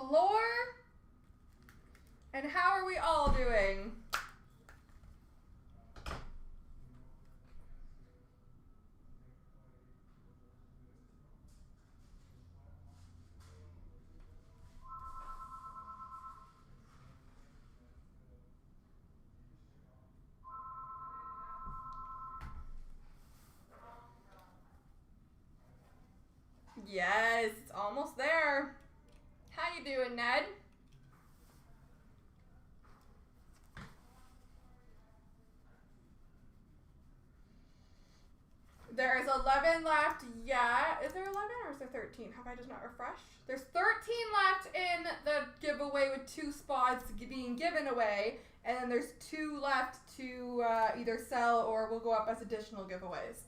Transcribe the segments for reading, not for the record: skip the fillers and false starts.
floor. And how are we all doing? Yes, it's almost there. How you doing, Ned? There is 11 left. Yeah, is there 11 or is there 13? Have I just not refreshed? There's 13 left in the giveaway with 2 spots being given away. And then there's 2 left to either sell or will go up as additional giveaways.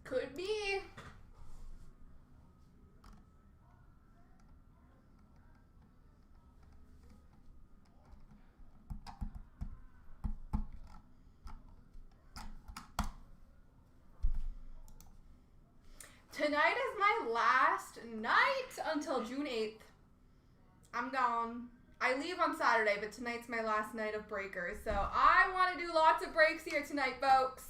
Could be. Tonight is my last night until June 8th. I'm gone. I leave on Saturday, but tonight's my last night of breakers. So I want to do lots of breaks here tonight, folks.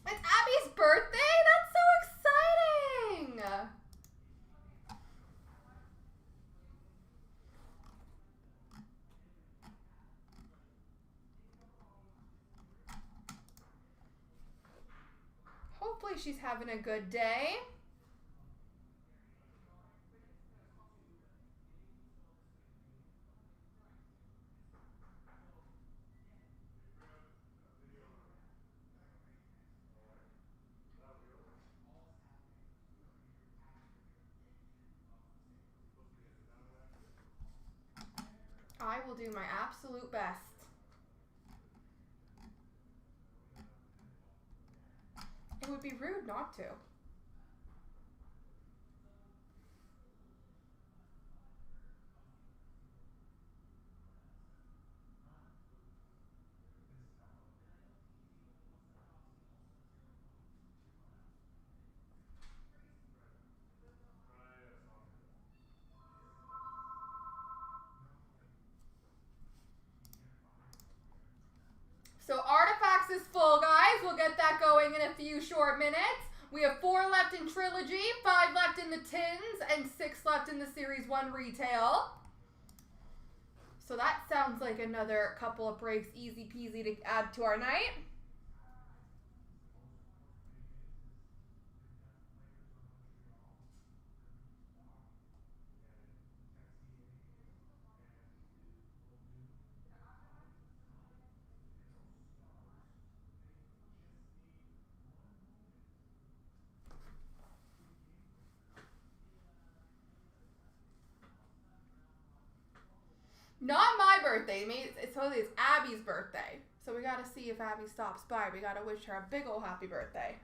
It's Abby's birthday? That's so exciting! Hopefully she's having a good day. I will do my absolute best. It would be rude not to. So Artifacts is full, guys. We'll get that going in a few short minutes. We have 4 left in Trilogy, 5 left in the Tins, and 6 left in the Series 1 Retail. So that sounds like another couple of breaks, easy peasy to add to our night. Not my birthday. It's totally it's Abby's birthday. So we gotta see if Abby stops by. We gotta wish her a big ol' happy birthday.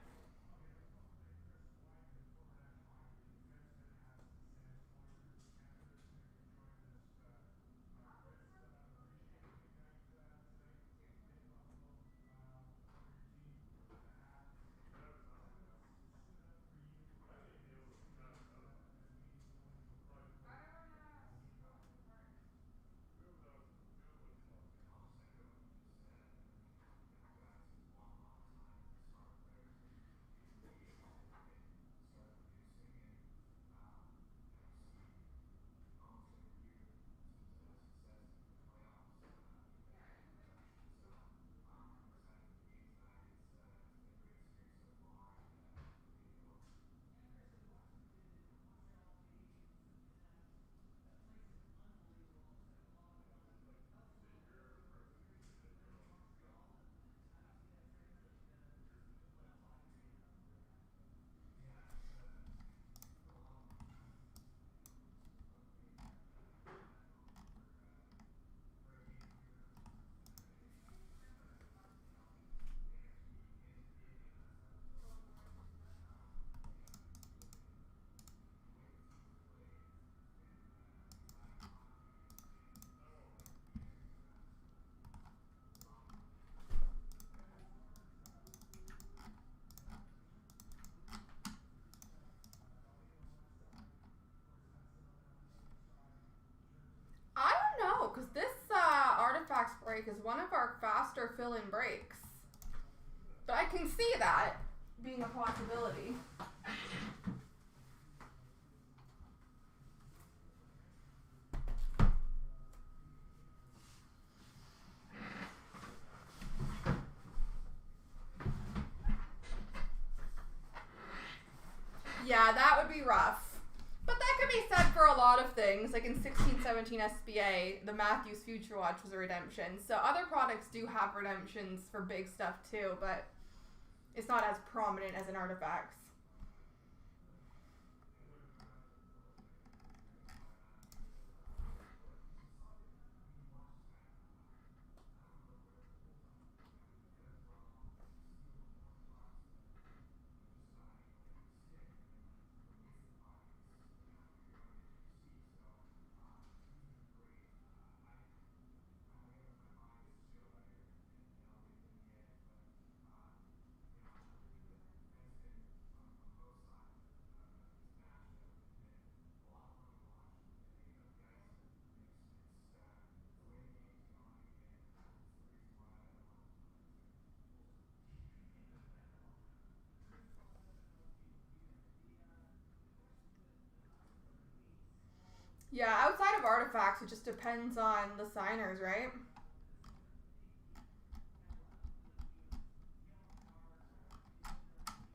break is one of our faster fill-in breaks. But I can see that being a possibility. Yeah, that would be rough. But that could be said for a lot of things. Like in 1617 SBA, the Matthews Future Watch was a redemption. So other products do have redemptions for big stuff too, but it's not as prominent as in artifacts. Yeah, outside of artifacts, it just depends on the signers, right?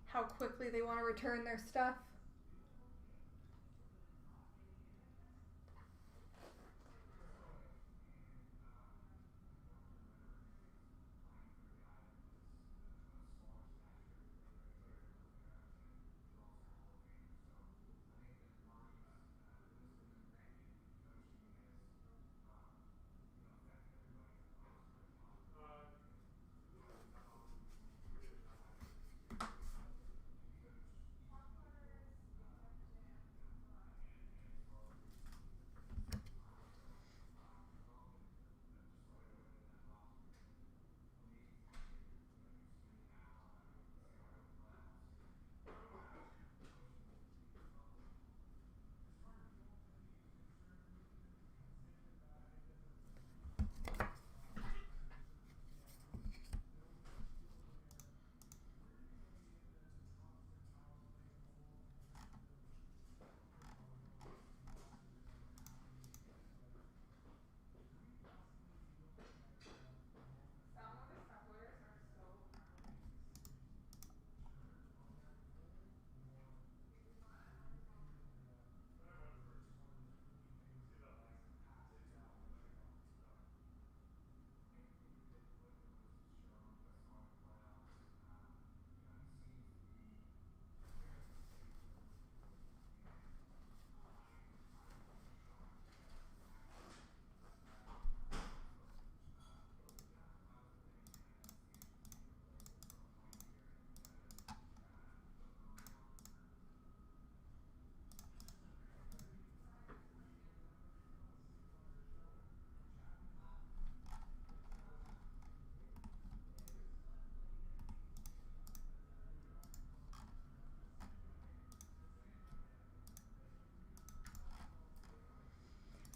How quickly they want to return their stuff.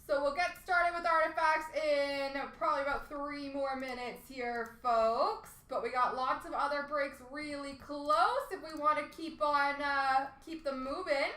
So we'll get started with artifacts in probably about 3 more minutes here, folks. But we got lots of other breaks really close if we want to keep them moving.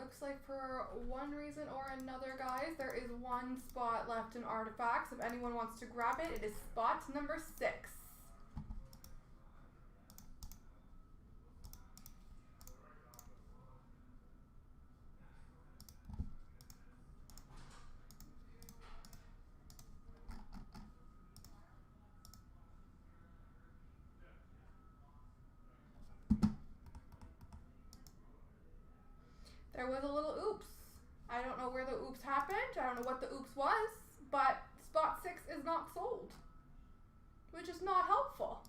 looks like for one reason or another, guys, there is one spot left in Artifacts. If anyone wants to grab it, it is spot number 6. There was a little oops. I don't know where the oops happened. I don't know what the oops was, but spot 6 is not sold, which is not helpful.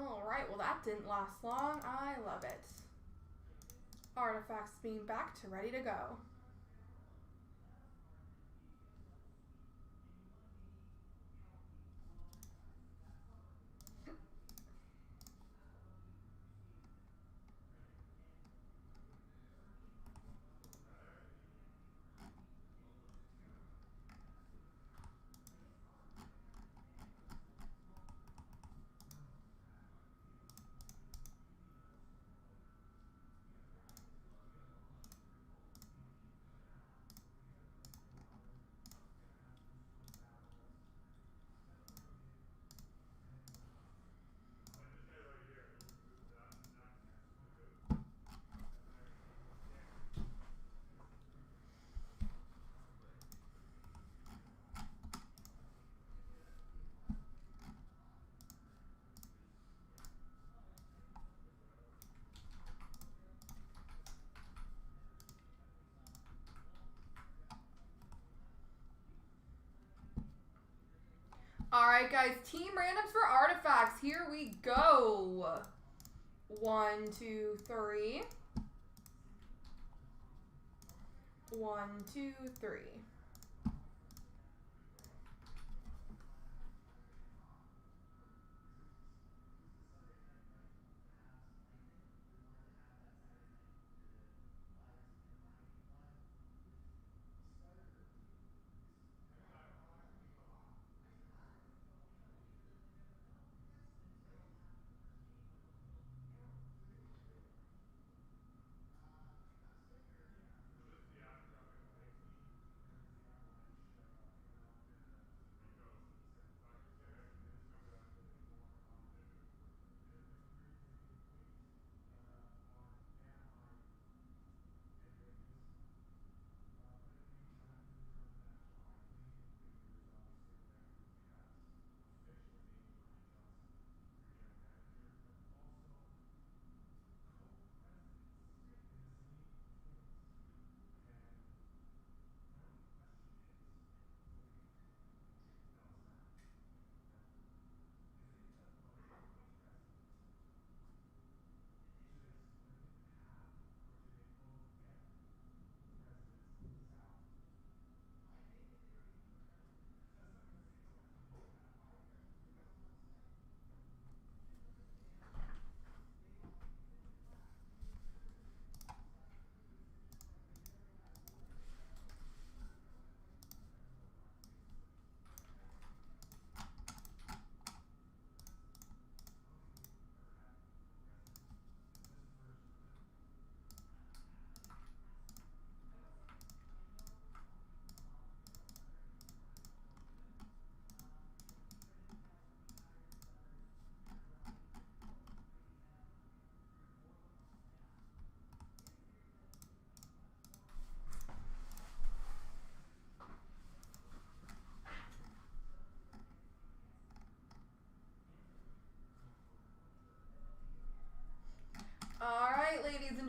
All right, well that didn't last long. I love it. Artifacts being back to ready to go. All right, guys, team randoms for Artifacts. Here we go. 1, 2, 3. 1, 2, 3.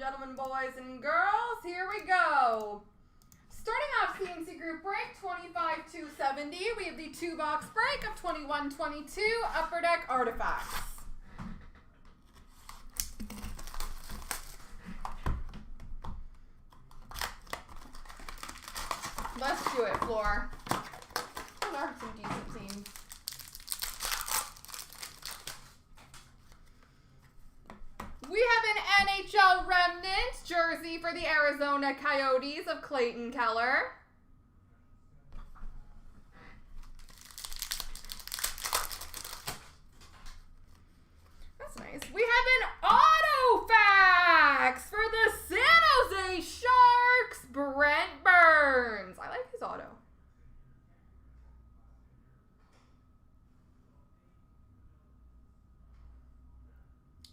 gentlemen, boys and girls, here we go. Starting off CNC Group Break 25-270, we have the 2-box break of 21-22 Upper Deck Artifacts. Let's do it, Floor. There are some decent teams. We have an NHL Remnant jersey for the Arizona Coyotes of Clayton Keller. That's nice. We have an auto fax for the San Jose Sharks, Brent Burns. I like his auto.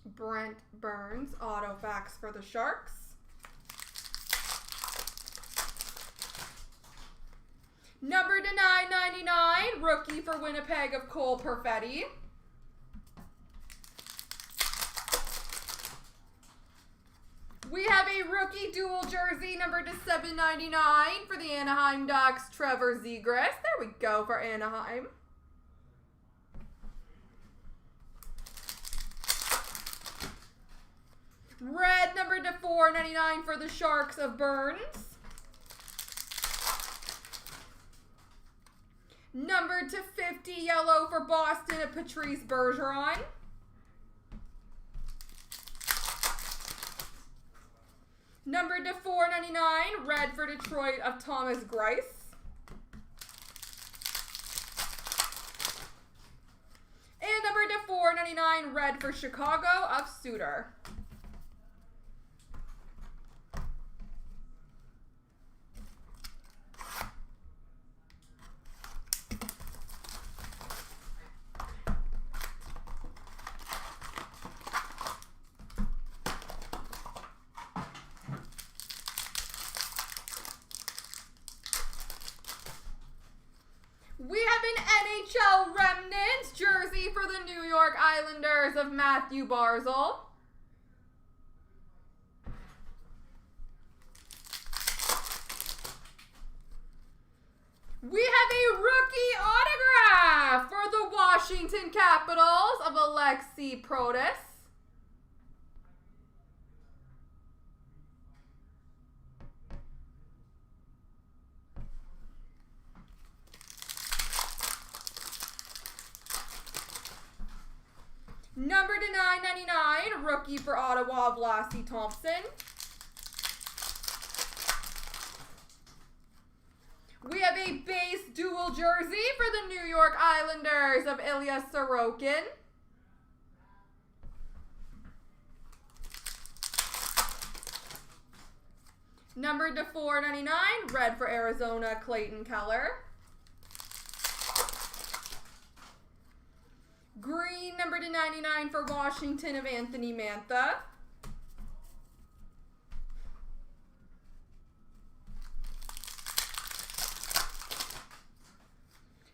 Brent Burns, auto fax for the Sharks. Number to 999, rookie for Winnipeg of Cole Perfetti. We have a rookie dual jersey, number to 799 for the Anaheim Ducks, Trevor Zegras. There we go for Anaheim. Red, number to 499 for the Sharks of Burns. Number to 50, yellow for Boston of Patrice Bergeron. Number to 499, red for Detroit of Thomas Greiss. And number to 499, red for Chicago of Suter. We have an NHL Remnant jersey for the New York Islanders of Matthew Barzal. We have a rookie autograph for the Washington Capitals of Alexi Protas. Number to 999, rookie for Ottawa, Vlasy Thompson. We have a base dual jersey for the New York Islanders of Ilya Sorokin. Number to 499, red for Arizona, Clayton Keller. Green, number to 99 for Washington of Anthony Mantha.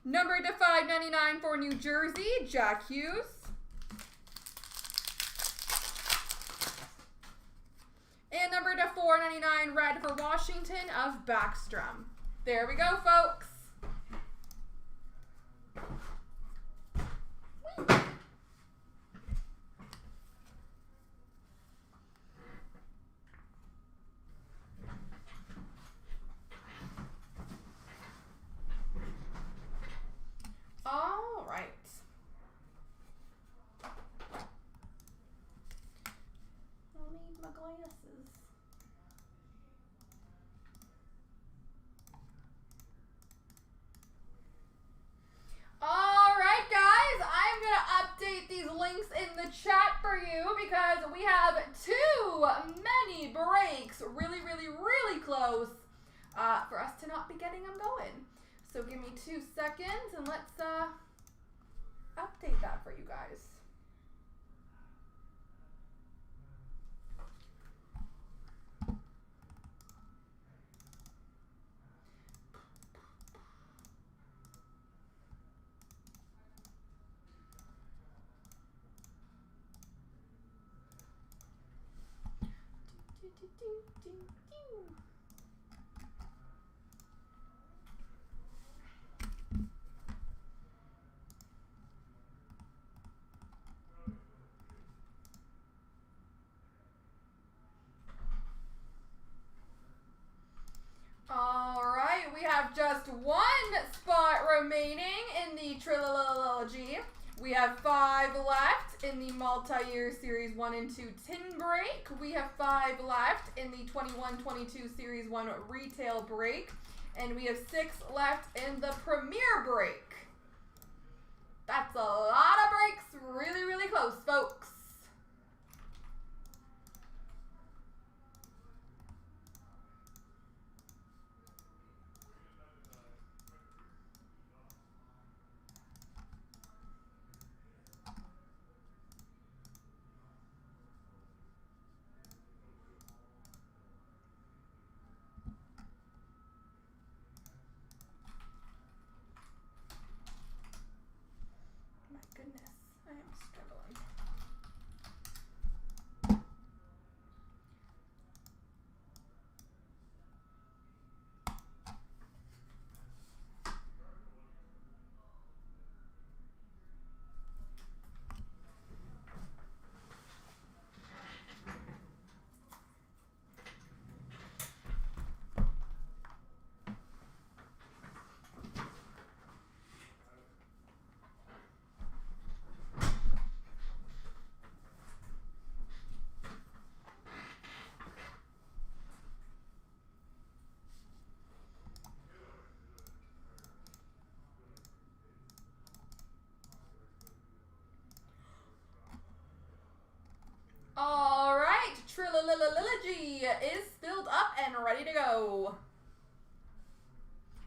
Number to 599 for New Jersey, Jack Hughes. And number to 499, red for Washington of Backstrom. There we go, folks. All right. I'll need my glasses. All right, guys. I'm going to update these links in the chat for you because we have too many breaks really, really, really close for us to not be getting them going. So give me 2 seconds and let's update that for you guys. All right, we have just one spot remaining in the Trilogy. We have 5 left in the multi-year Series 1 and 2 tin break. We have 5 left in the 21-22 Series 1 retail break. And we have 6 left in the Premier break. That's a lot of breaks. Really, really close, folks. My goodness, I am struggling. All right, Trilogy is filled up and ready to go.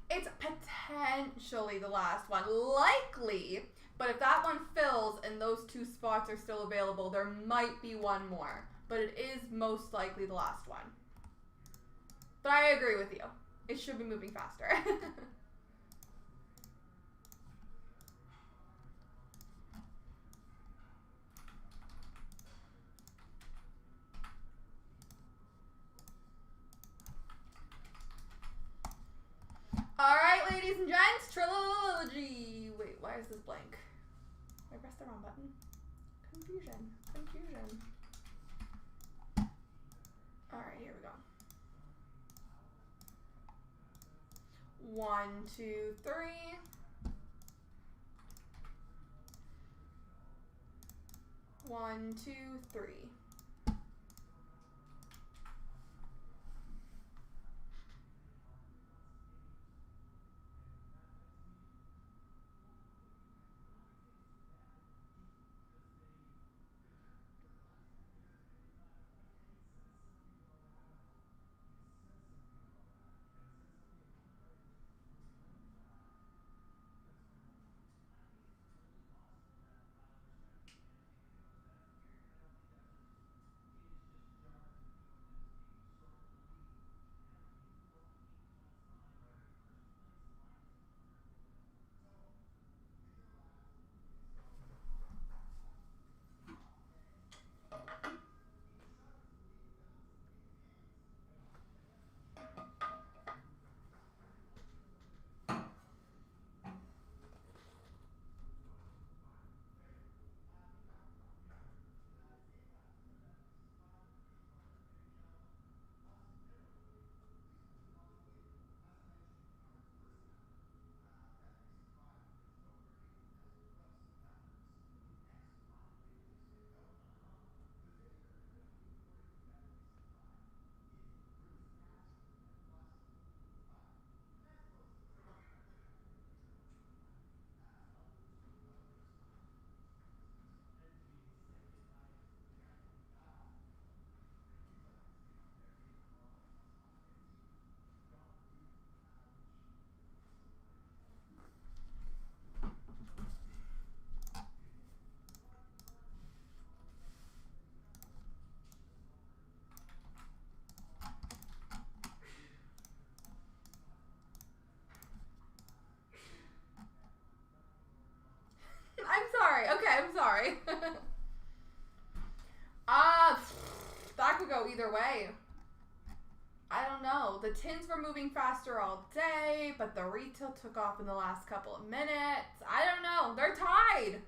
It's potentially the last one, likely, but if that one fills and those 2 spots are still available, there might be one more, but it is most likely the last one. But I agree with you. It should be moving faster. All right, ladies and gents, Trilogy. Wait, why is this blank? I pressed the wrong button. Confusion. All right, here we go. 1, 2, 3. 1, 2, 3. I'm sorry. That could go either way. I don't know. The tins were moving faster all day, but the retail took off in the last couple of minutes. I don't know. They're tied.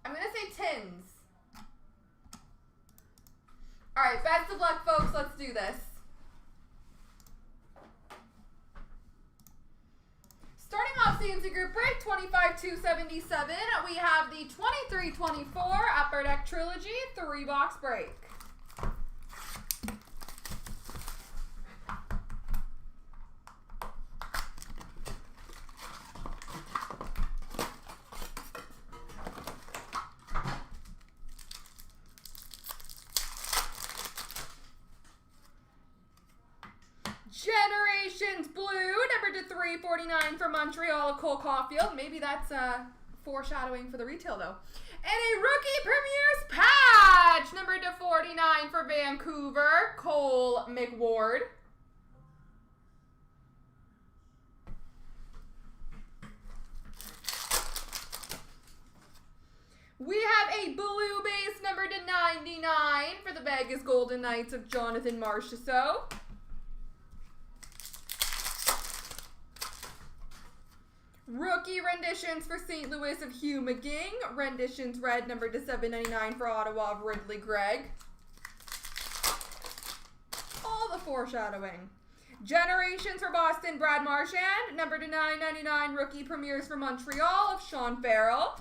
I'm going to say tins. All right, best of luck, folks. Let's do this. Starting off CNC Group Break 25,277, we have the 2324 Upper Deck Trilogy 3-box break. Generations Blue, number to 349 for Montreal, Cole Caulfield. Maybe that's foreshadowing for the retail, though. And a Rookie Premier's patch, number to 49 for Vancouver, Cole McWard. We have a blue base, number to 99 for the Vegas Golden Knights of Jonathan Marchessault. Rookie renditions for St. Louis of Hugh McGing. Renditions red, number to 799 for Ottawa of Ridley Gregg. All the foreshadowing. Generations for Boston, Brad Marchand. Number to 999 rookie premieres for Montreal of Sean Farrell.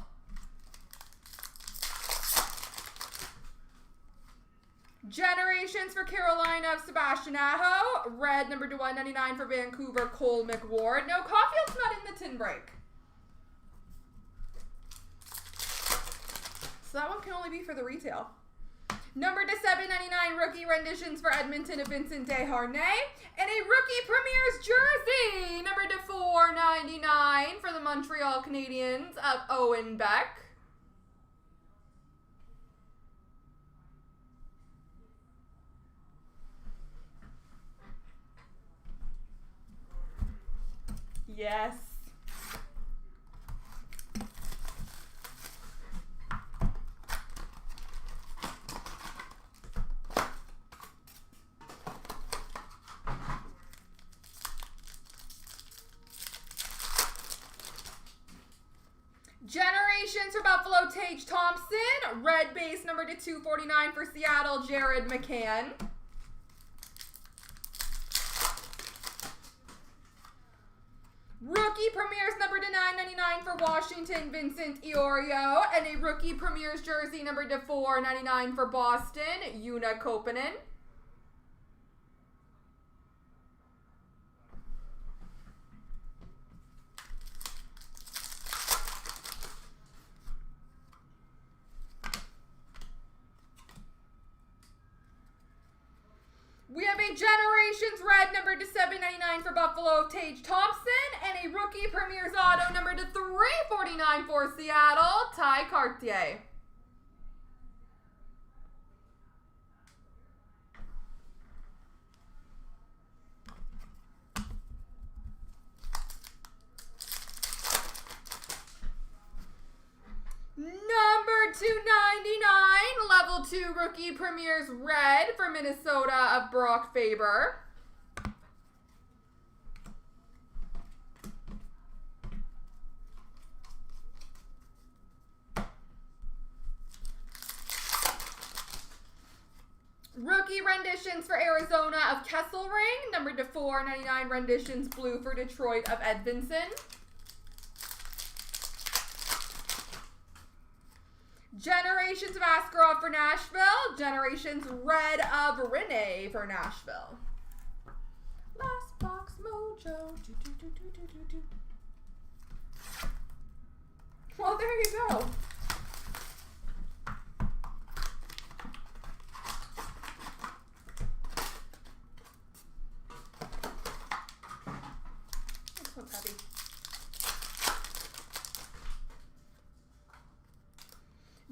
Generations for Carolina of Sebastian Aho. Red, number to 199 for Vancouver, Cole McWard. No, Caulfield's not in the tin break. So that one can only be for the retail. Number to 799 rookie renditions for Edmonton of Vincent Desharnais. And a rookie premieres jersey, number to 499 for the Montreal Canadiens of Owen Beck. Yes. Generations for Buffalo, Tage Thompson. Red base, number to 249 for Seattle, Jared McCann. Rookie premieres number to 999 for Washington, Vincent Iorio. And a rookie premieres jersey number to 499 for Boston, Una Koppanen. We have a Generations Red number to 799 for Buffalo of Tage Thompson. And a rookie premieres auto number to 349 for Seattle, Ty Cartier. Number 299, level 2 rookie premieres red for Minnesota of Brock Faber. Rookie renditions for Arizona of Kesselring, number to 499 renditions blue for Detroit of Edvinson. Generations of Askarov for Nashville. Generations Red of Rinne for Nashville. Last box mojo. Well, there you go. This one's heavy.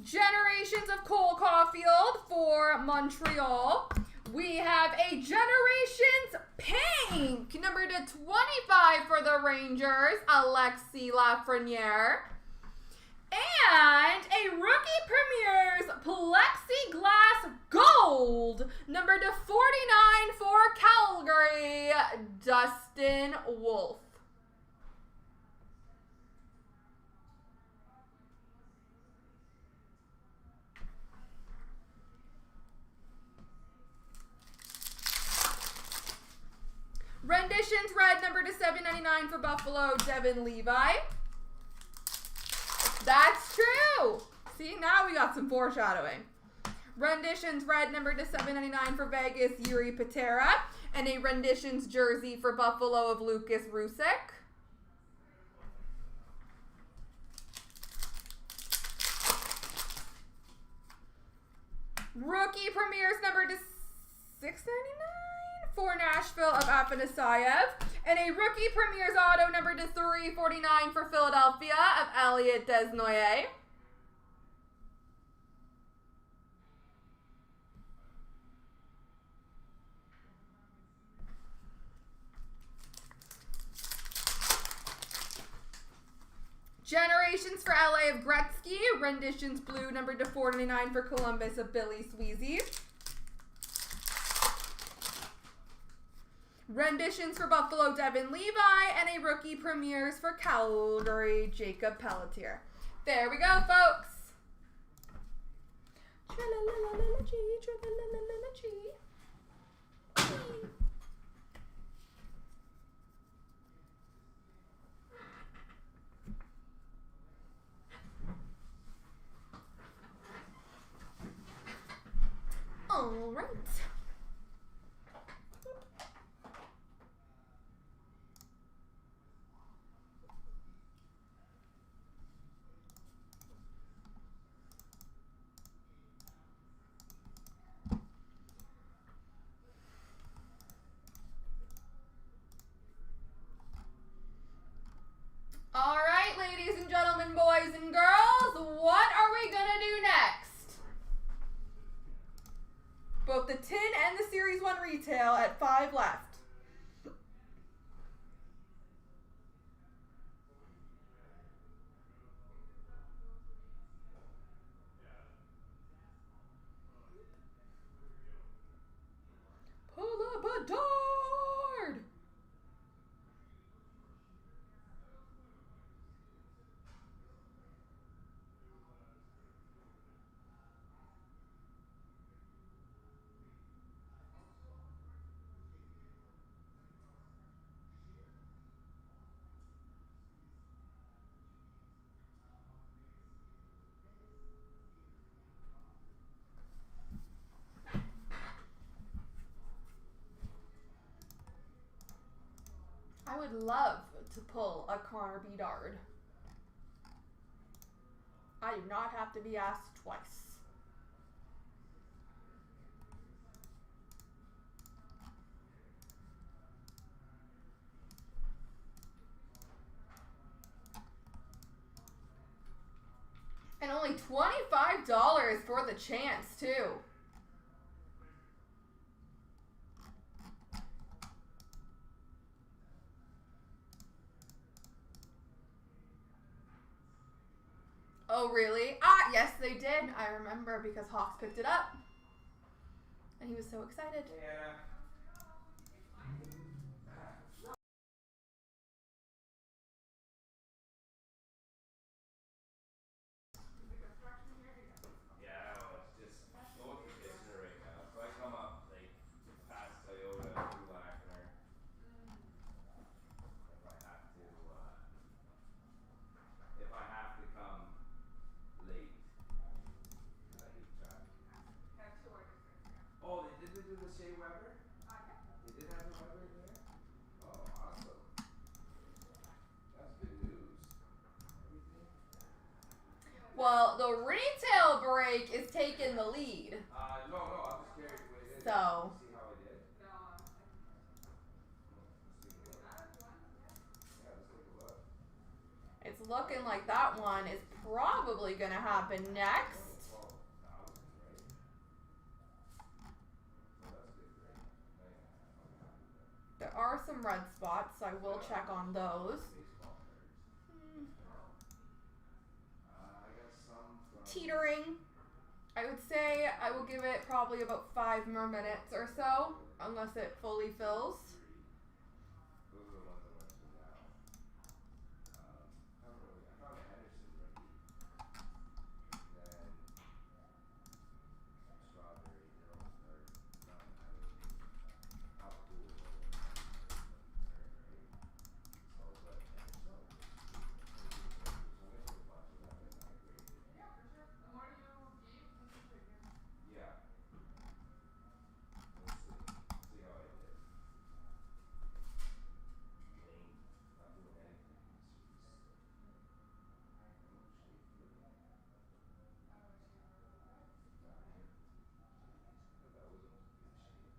Generations of Cole Caulfield for Montreal. We have a Generations Pink, number to 25 for the Rangers, Alexis Lafreniere. And a Rookie Premier's Plexiglass Gold, number to 49 for Calgary, Dustin Wolf. Renditions red, number to 799 for Buffalo, Devin Levi. That's true. See, now we got some foreshadowing. Renditions red, number to 799 for Vegas, Yuri Patera. And a renditions jersey for Buffalo of Lucas Rusek. Rookie Premier's number to 699 for Nashville of Afanasyev. And a Rookie Premier's auto number to 349 for Philadelphia of Elliot Desnoyers. Generations for LA of Gretzky. Renditions blue number to 499 for Columbus of Billy Sweezy. Renditions for Buffalo, Devin Levi, and a Rookie Premiers for Calgary, Jacob Pelletier. There we go, folks. All right. All right, ladies and gentlemen, boys and girls, what are we going to do next? Both the tin and the Series 1 retail at 5 left. Pull up a dart! I would love to pull a Connor Bedard. I do not have to be asked twice. And only $25 for the chance, too. Oh, really? Ah, yes, they did. I remember because Hawks picked it up. And he was so excited. Yeah. Well, the retail break is taking the lead. No, I'm just curious what it is. So. See how I did? It's looking like that one is probably going to happen next. There are some red spots, so I will check on those. teetering. I would say I will give it probably about 5 more minutes or so, unless it fully fills. Those are the ones I'm mentioning now. Haven't really. I found a Henderson rookie. Then strawberry. They're almost or not. I mean, how cool is it? So, but it's so. So I'm gonna take a bunch of them and not grade it. Yeah, for sure. The more you keep, the easier it gets. Yeah. Let's see. Let's see how I did. Lame. Not doing anything. Oh, shade flipping.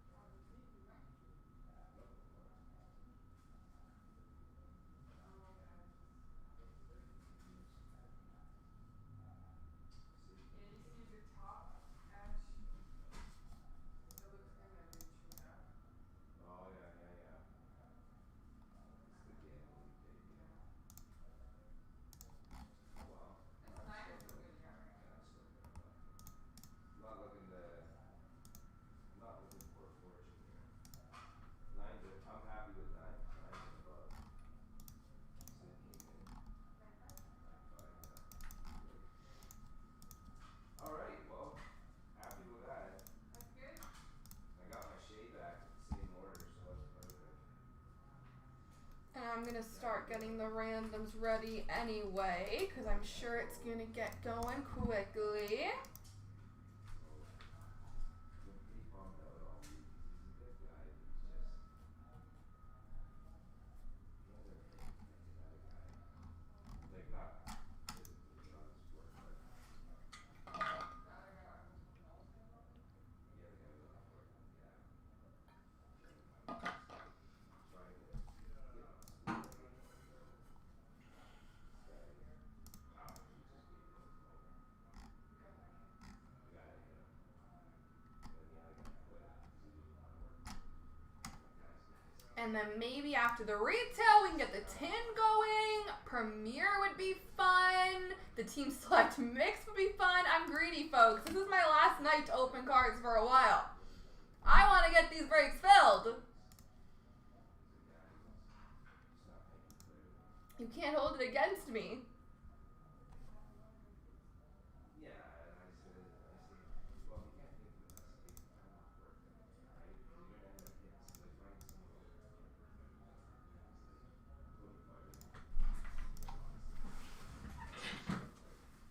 Oh, is she a little bit? 9. I thought that was almost a good shade. Oh, the deep, you think? Nope. What? Oh, okay. See? Yeah, you see the top edge. It looks good when you chew it up. Oh yeah, yeah, yeah. It's the gambling, baby. Oh well. It's I'm 9 still is still gonna. good, yeah, right? Yeah, I'm still gonna. I'm not looking to. I'm not looking for a fortune here. 9's. I'm happy with 9. 9's and above. Sid came in. 9.5? 9.5. Yeah. Good. All right. Well, happy with that. That's good. I got my shade back with the same order, so that's perfect. And I'm gonna start getting the randoms ready anyway, because I'm sure it's gonna get going quickly. So, I've been pretty bummed out all week 'cause he's a good guy, but he's just. He hasn't hit like another guy. Like not physically, not in sport, but The other guy that was with Knowlton, probably? yeah, the guy was on Portland, yeah. And I'm just trying to get my sleep again, so this guy, he just gave me a flow. You got lucky. The guy that hit him. And then the other guy quit because he didn't want to work. That guy's nice. And then maybe after the retail, we can get the tin going. Premiere would be fun. The team select mix would be fun. I'm greedy, folks. This is my last night to open cards for a while. I want to get these breaks filled. He's a guy who's not making clearly. You can't hold it against me. Yeah, and I said, well, if you can't think for us, take the time off work then, alright? Because you're gonna end up hitting, like, finding someone else who's gonna work on you better. It's like, don't be bugging me. Honestly. Right?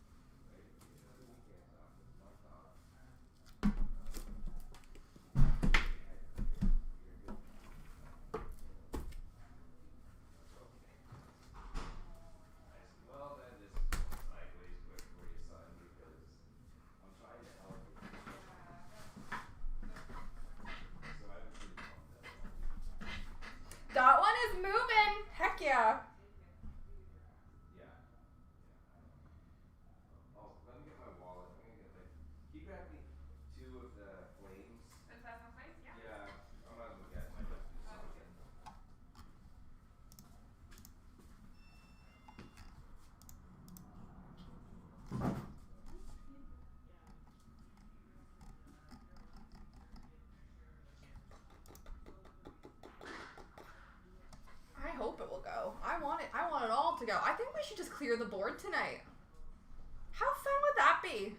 Take 2 weekends off, a month off. You're a good man. So, I said, well, then this is going sideways quick for you, son, because I'm trying to help you. So I've been pretty bummed out all week. That one is moving. Heck yeah. Yeah. Yeah, I know. Oh, let me get my wallet. I'm gonna get like. Can you grab me 2 of the flames? Is that someplace? Yeah. Yeah, I might as well get. Might have to do something. I hope it will go. I want it. I want it all to go. I think we should just clear the board tonight. How fun would that be?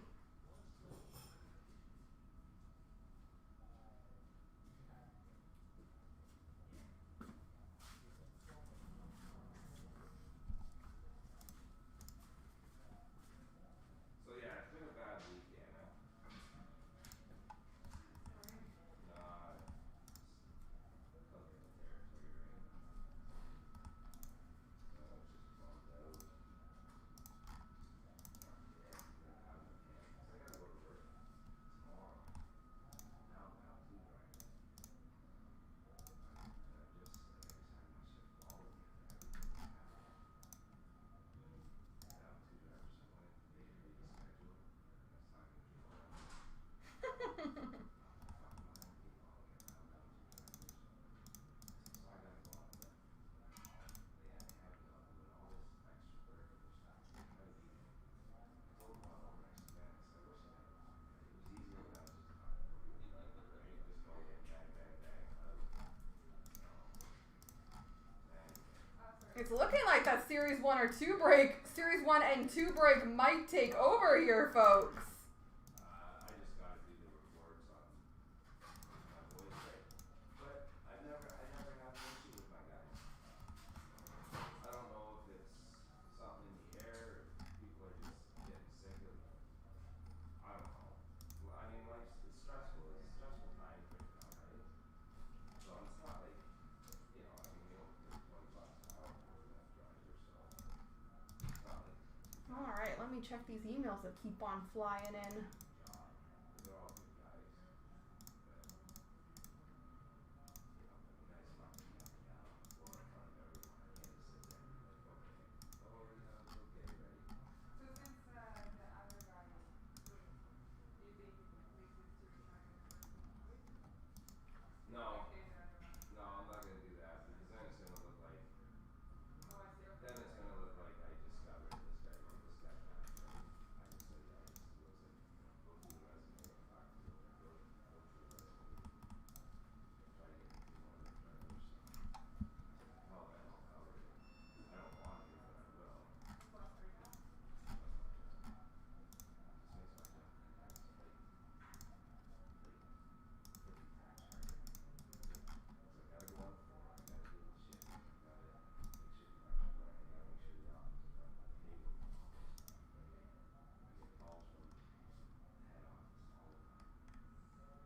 So yeah, it's been a bad week, Anna. Nah, just covering the territory, right? I was just bummed out. Not pissed, like out of my pants It's looking like that Series 1 or 2 break, Series 1 and 2 break might take over here, folks. I just got to do the reports on my voice, right? But I never have an issue with my guys. I don't know if it's something in the air, or people are just getting sick of. I don't know. Well, I mean, life's it's stressful. It's a stressful time right now, right? So it's not like, you know, I mean, we don't pay $20 an hour for a left driver, so it's not like. All right, let me check these emails that keep on flying in. Job. They're all good guys. But, you know, I mean, it's not gonna have me out on the floor in front of everyone. I can't just sit there and be like, okay, oh yeah, it's okay, right? So since the other guy quit, do you think Lisa's to resign in the first week? No, Okay, the other one. no, I'm not gonna do that because then it's gonna look like Oh, I see. Okay. then it's gonna look like I just got rid of this guy, brought this guy back. Right? I just said, yeah, it just looks like, you know, go through the resume and talk to go through the resume. Try to get me one of the drivers. Hell, then I'll cover it. I don't want to, but I will. Plus her job. That's my job. Just makes my job kind of like pretty tax harder. So I gotta go on the floor, I gotta deal with shit, I gotta make sure the trucks are running, I gotta make sure the office is running, the paperwork and all this stuff, right? I get calls from the head office all the time.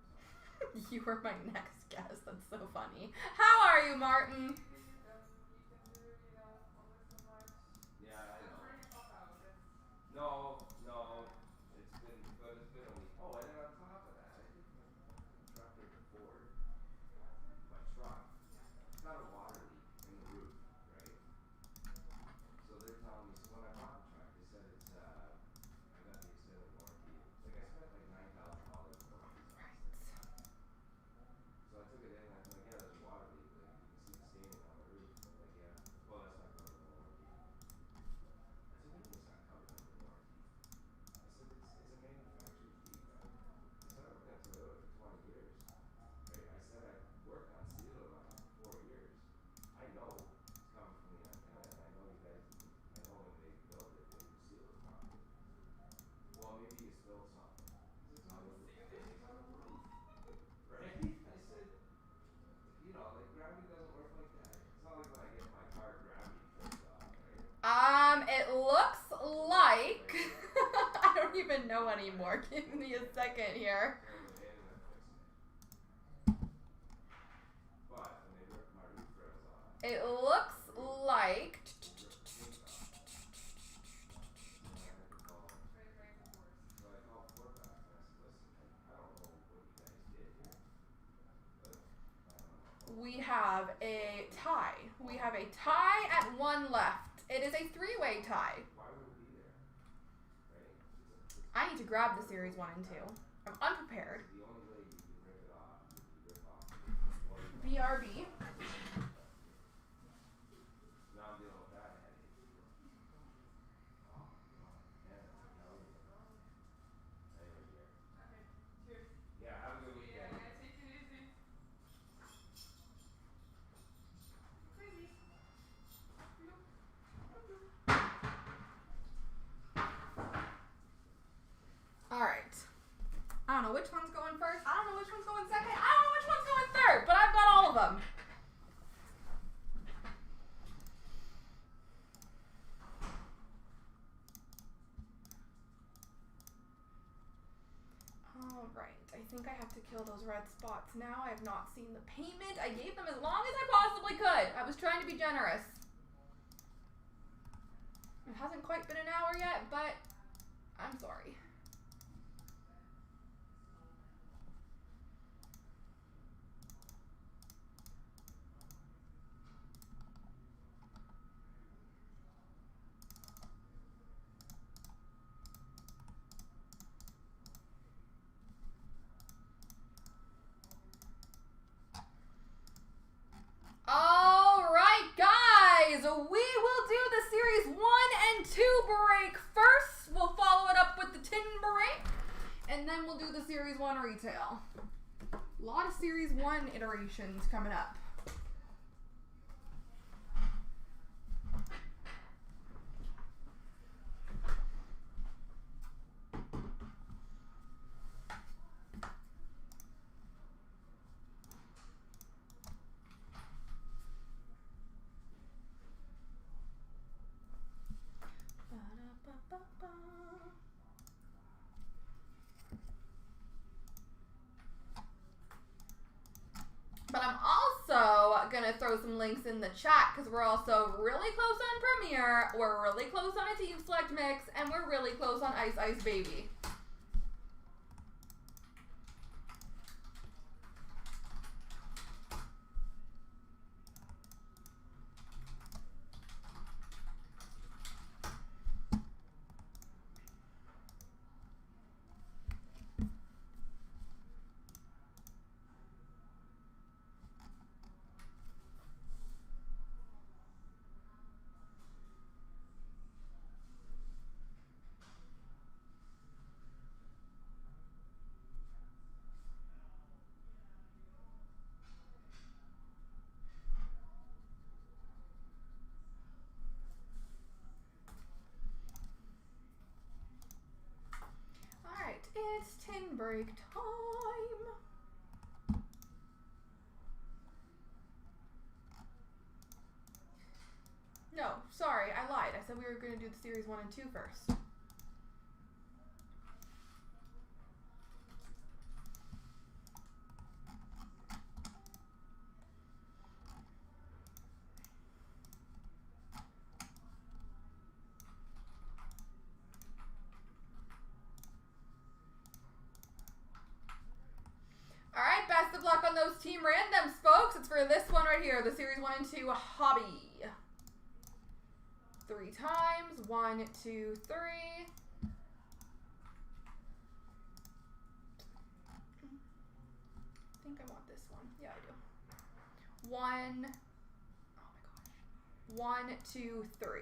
So, You were my next guest. That's so funny. How are you, Martin? You can do, you know, only so much. yeah, I Just know. burn yourself out. That's No, it's been a week. Oh, and then on top of that, I think my contractor before my truck got a water leak in the roof, right? So they're telling me, so when I bought the truck, they said it's I got the extended warranty. Like I spent like $9,000 in warranties on this thing. So I took it in and I was like, yeah, there's a water leak. Like you can see the staining on the roof. They're like, yeah, well that's not covered in the warranty. I said, what do you mean it's not covered under the warranty? I said, it's a manufactured defect. I said, I worked at Toyota for 20 years. Right? I said, I worked on steel lines for 4 years. I know it's coming from the antenna, and I know you guys, I know when they built it, they sealed it properly. Well, maybe you spilled something. It's on the roof. Right? I said, you know, like gravity doesn't work like that. It's not like when I get in my car, gravity flips off, right? It looks like I don't even know anymore. Give me a second here. But when they ripped my roof rails off, It looks like I had to call. right the force. So I called Fortback and I said, listen, I don't know what you guys did here, but I don't know. we have a tie. We have a tie at 1 left. It is a 3-way tie. Why would it be there? Right? I need to grab the Series 1 and 2. I'm unprepared. The only way you can rip it off is if you rip off the BRB. Now I'm dealing with that headache. Oh, God. Man, that's a hell of a anyway, here. Okay. Cheers. Yeah, have a good Yeah, weekend. yeah, take it easy. Crazy. All right. I don't know which one's going first. I don't know which one's going second. I don't know which one's going third, but I've got all of them. All right. I think I have to kill those red spots now. I have not seen the payment. I gave them as long as I possibly could. I was trying to be generous. It hasn't quite been an hour yet, but I'm sorry. All right, guys, we will do the Series 1 and 2 break first. We'll follow it up with the tin break, and then we'll do the Series 1 retail. A lot of Series 1 iterations coming up. going to throw some links in the chat because we're also really close on Premier, we're really close on a Team Select Mix, and we're really close on Ice Ice Baby. It's tin break time. No, sorry, I lied. I said we were going to do the series 1 and 2 first. Alright, best of luck on those team randoms, folks. It's for this one right here, the series 1 and 2 hobby. 3 times. 1, 2, 3. I think I want this one. Yeah, I do. 1. Oh my gosh. 1, 2, 3.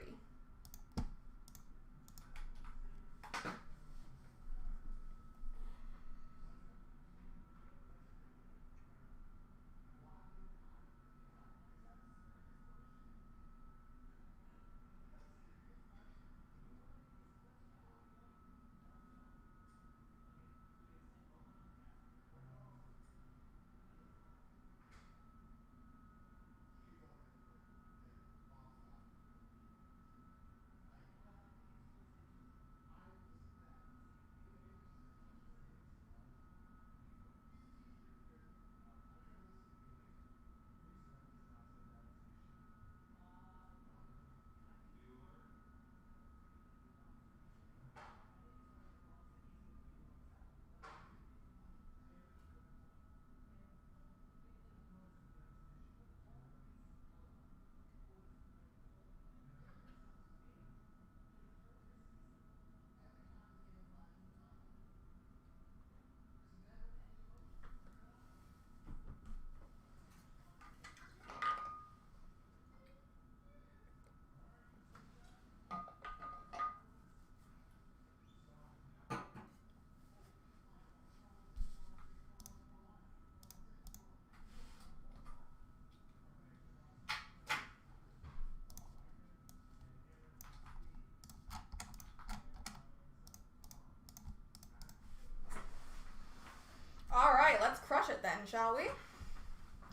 Alright, let's crush it then, shall we?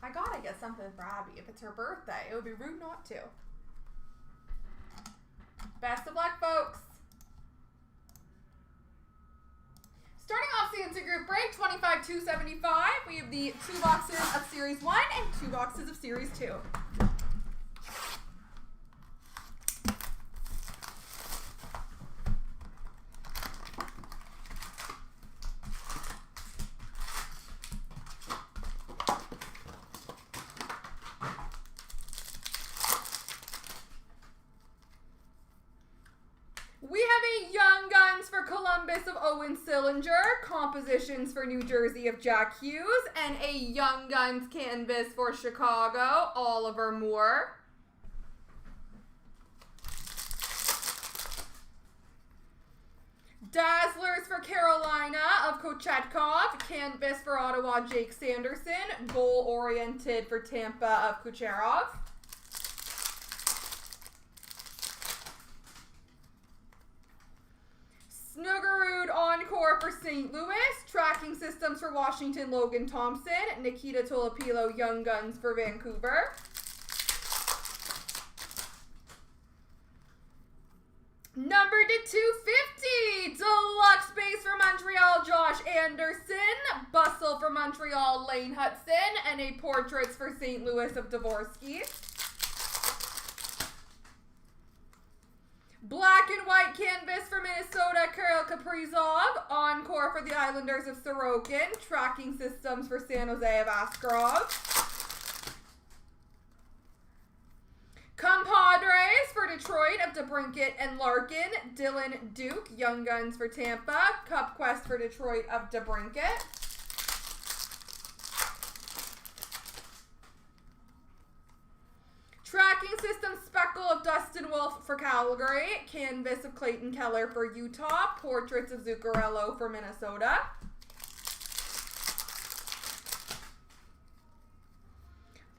I gotta get something for Abby. If it's her birthday, it would be rude not to. Best of luck, folks. Starting off CNC Group Break, 25,275. We have the 2 boxes of Series 1 and 2 boxes of Series 2. We have a Young Guns for Columbus of Owen Sillinger, compositions for New Jersey of Jack Hughes, and a Young Guns canvas for Chicago, Oliver Moore. Dazzlers for Carolina of Kochetkov, canvas for Ottawa, Jake Sanderson, goal-oriented for Tampa of Kucherov. Snuggerud Encore for St. Louis. Tracking systems for Washington, Logan Thompson. Nikita Tolopilo Young Guns for Vancouver. Number to 250. Deluxe base for Montreal, Josh Anderson. Bustle for Montreal, Lane Hudson. And a Portraits for St. Louis of Dvorsky. Black and white canvas for Minnesota, Kirill Kaprizov. Encore for the Islanders of Sorokin. Tracking systems for San Jose of Askarov. Compadres for Detroit of DeBrincat and Larkin. Dylan Duke, Young Guns for Tampa. Cup Quest for Detroit of DeBrincat. Tracking System Speckle of Dustin Wolf for Calgary. Canvas of Clayton Keller for Utah. Portraits of Zuccarello for Minnesota.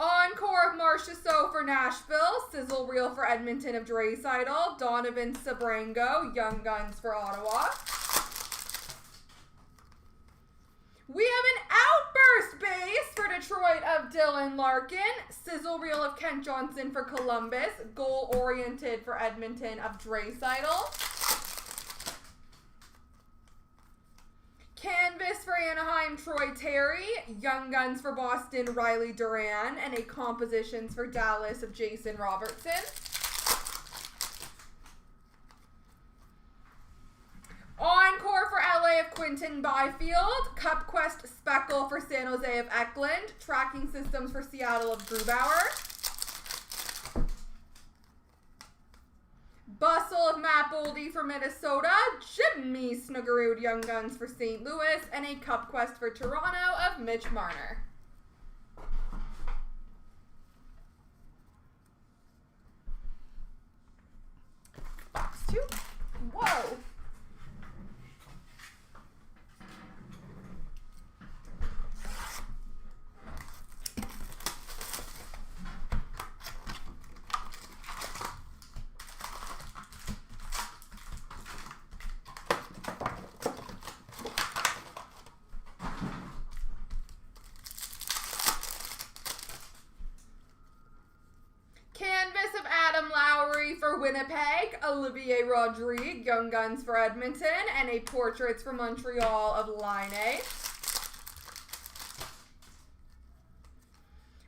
Encore of Marcia So for Nashville. Sizzle Reel for Edmonton of Draisaitl. Donovan Sabrango, Young Guns for Ottawa. We have an outburst base for Detroit of Dylan Larkin. Sizzle Reel of Kent Johnson for Columbus. Goal Oriented for Edmonton of Draisaitl. Canvas for Anaheim, Troy Terry. Young Guns for Boston, Riley Duran. And a Compositions for Dallas of Jason Robertson. Encore for LA of Quinton Byfield. Cup Quest Speckle for San Jose of Eklund. Tracking Systems for Seattle of Grubauer. Bustle of Matt Boldy for Minnesota. Jimmy Snuggerud, Young Guns for St. Louis. And a Cup Quest for Toronto of Mitch Marner. Box 2. Whoa. Canvas of Adam Lowry for Winnipeg. Olivier Rodrigue, Young Guns for Edmonton. And a Portraits for Montreal of Laine.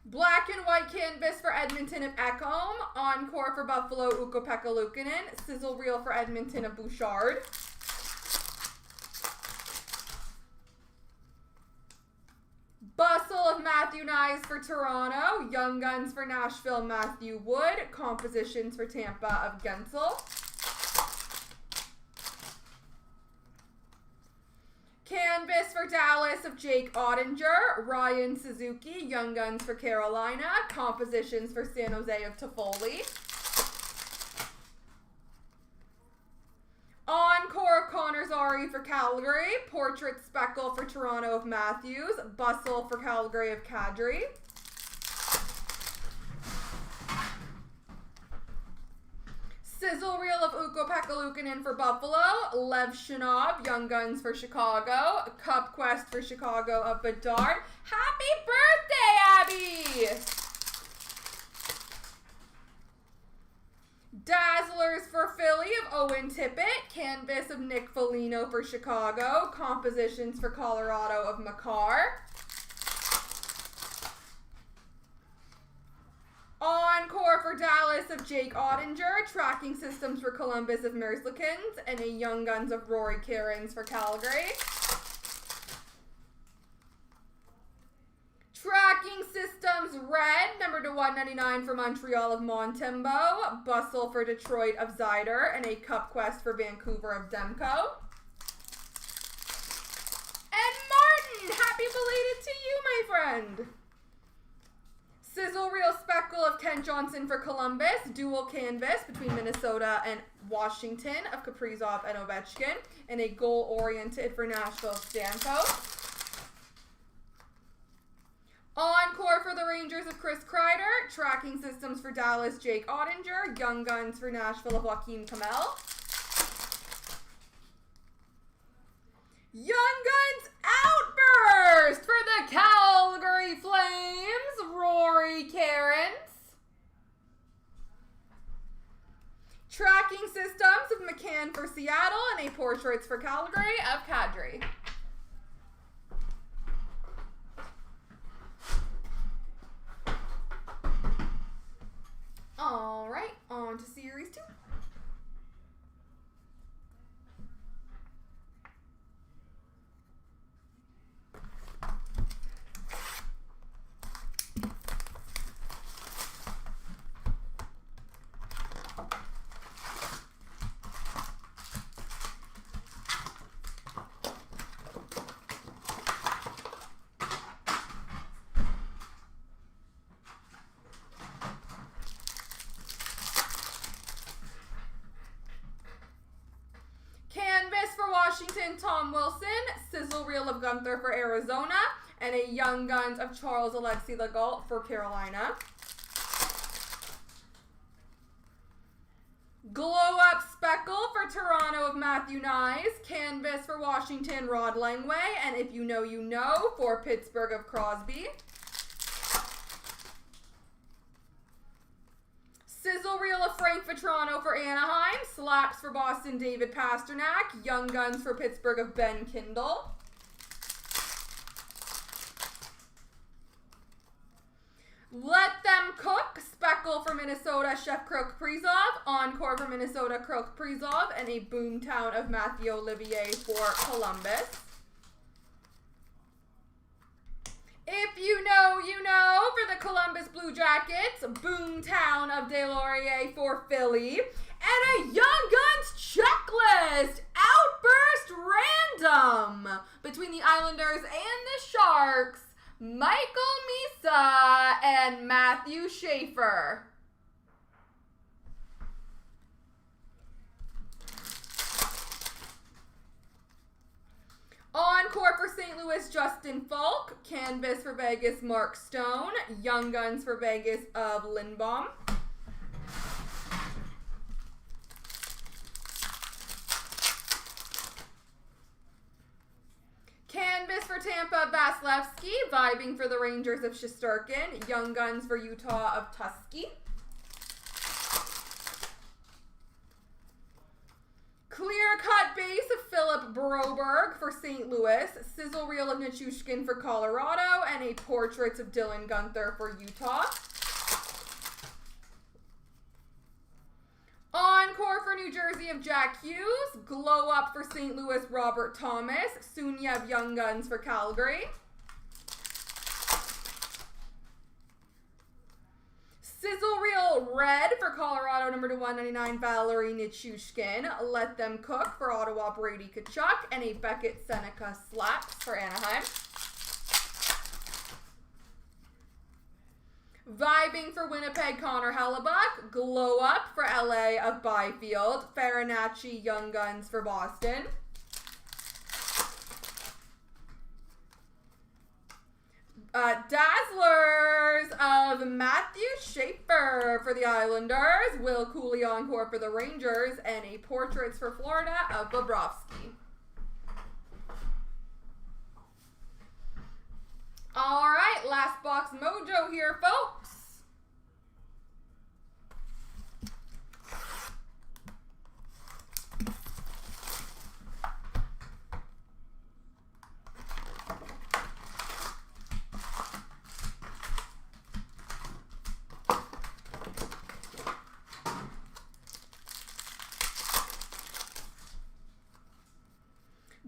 Black and white canvas for Edmonton of Ekholm. Encore for Buffalo, Ukko-Pekka Luukkonen. Sizzle Reel for Edmonton of Bouchard. Bustle of Matthew Nyes for Toronto. Young Guns for Nashville, Matthew Wood. Compositions for Tampa of Gensel. Canvas for Dallas of Jake Ottinger. Ryan Suzuki, Young Guns for Carolina. Compositions for San Jose of Toffoli. Encore Connor Zary for Calgary. Portrait Speckle for Toronto of Matthews. Bustle for Calgary of Kadri. Sizzle Reel of Ukko-Pekka Luukkonen for Buffalo. Lev Shinov, Young Guns for Chicago. Cup Quest for Chicago of Bedard. Happy birthday, Abby! Dazzlers for Philly of Owen Tippett. Canvas of Nick Foligno for Chicago. Compositions for Colorado of Makar. Encore for Dallas of Jake Ottinger. Tracking Systems for Columbus of Merzlikins. And a Young Guns of Rory Cairns for Calgary. Tracking Systems Red, number to 199 for Montreal of Montembeau. Bustle for Detroit of Zyder. And a Cup Quest for Vancouver of Demko. And Martin, happy belated to you, my friend. Sizzle Reel Speckle of Kent Johnson for Columbus. Dual Canvas between Minnesota and Washington of Kaprizov and Ovechkin. And a goal-oriented for Nashville of Stamkos. Encore for the Rangers of Chris Kreider. Tracking Systems for Dallas, Jake Ottinger. Young Guns for Nashville of Joaquin Kamel. Young Guns outburst for the Calgary Flames, Rory Cairns. Tracking Systems of McCann for Seattle and a Portraits for Calgary of Kadri. Tin Tom Wilson, Sizzle Reel of Gunther for Arizona, and a Young Guns of Charles Alexis Legault for Carolina. Glow Up Speckle for Toronto of Matthew Nyes, Canvas for Washington, Rod Langway, and If You Know, You Know for Pittsburgh of Crosby. Sizzle Reel of Frank for Toronto for Anaheim, Slaps for Boston, David Pasternak, Young Guns for Pittsburgh of Ben Kindle. Let Them Cook, Speckle for Minnesota, Chef Croak Kaprizov, Encore for Minnesota, Croak Kaprizov, and a Boomtown of Matthew Olivier for Columbus. If You Know, You Know for the Columbus Blue Jackets, Boomtown of Deslauriers for Philly, and a Young Guns checklist outburst random between the Islanders and the Sharks, Michael Misa and Matthew Schaefer. Encore for St. Louis, Justin Falk. Canvas for Vegas, Mark Stone. Young Guns for Vegas of Lindbaum. Canvas for Tampa, Vasilevsky. Vibing for the Rangers of Shesterkin. Young Guns for Utah of Tusky. Clear Cut Base of Philip Broberg for St. Louis. Sizzle Reel of Nichushkin for Colorado. And a Portraits of Dylan Gunther for Utah. Encore for New Jersey of Jack Hughes. Glow Up for St. Louis, Robert Thomas. Sunyev Young Guns for Calgary. Sizzle Reel Red for Colorado, number to 199, Valerie Nichushkin. Let Them Cook for Ottawa, Brady Tkachuk. And a Beckett Seneca Slaps for Anaheim. Vibing for Winnipeg, Connor Hellebuck. Glow Up for LA of Byfield. Farinacci Young Guns for Boston. Dazzlers of Matthew Schaefer for the Islanders. Will Cooley Encore for the Rangers. And a Portraits for Florida of Bobrovsky. All right, last box mojo here, folks.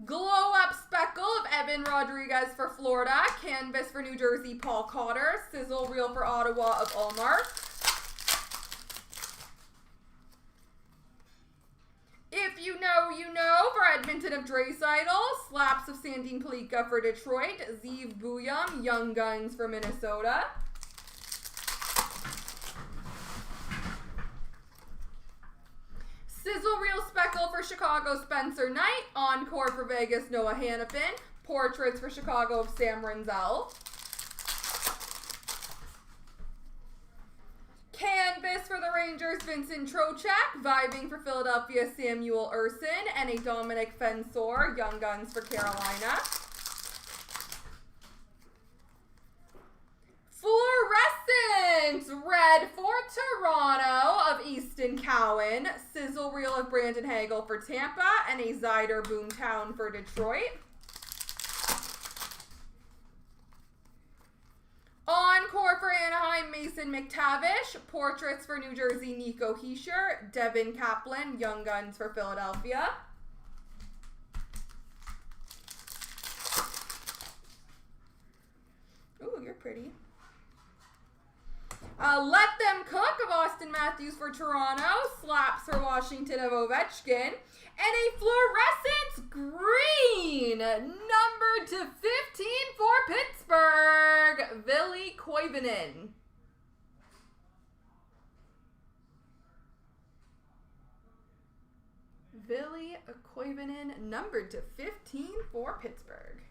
Glow Up Speckle of Evan Rodriguez for Florida. Canvas for New Jersey, Paul Cotter. Sizzle Reel for Ottawa of Ullmark. If You Know, You Know for Edmonton of Draisaitl. Slaps of Sandin Pelika for Detroit. Zeev Buyam, Young Guns for Minnesota. Sizzle Reel Speckle for Chicago, Spencer Knight. Encore for Vegas, Noah Hannafin. Portraits for Chicago of Sam Renzel. Canvas for the Rangers, Vincent Trocheck. Vibing for Philadelphia, Samuel Urson. And a Dominic Fensor, Young Guns for Carolina. Fluorescent Red for Toronto of Easton Cowan. Sizzle Reel of Brandon Hagel for Tampa. And a Zyder Boomtown for Detroit. Encore for Anaheim, Mason McTavish. Portraits for New Jersey, Nico Hischier. Devin Kaplan, Young Guns for Philadelphia. Ooh, you're pretty. Let Them Cook of Austin Matthews for Toronto. Slaps for Washington of Ovechkin. And a fluorescent green, number to 15 for Pittsburgh, Ville Koivunen. Ville Koivunen, numbered to 15 for Pittsburgh.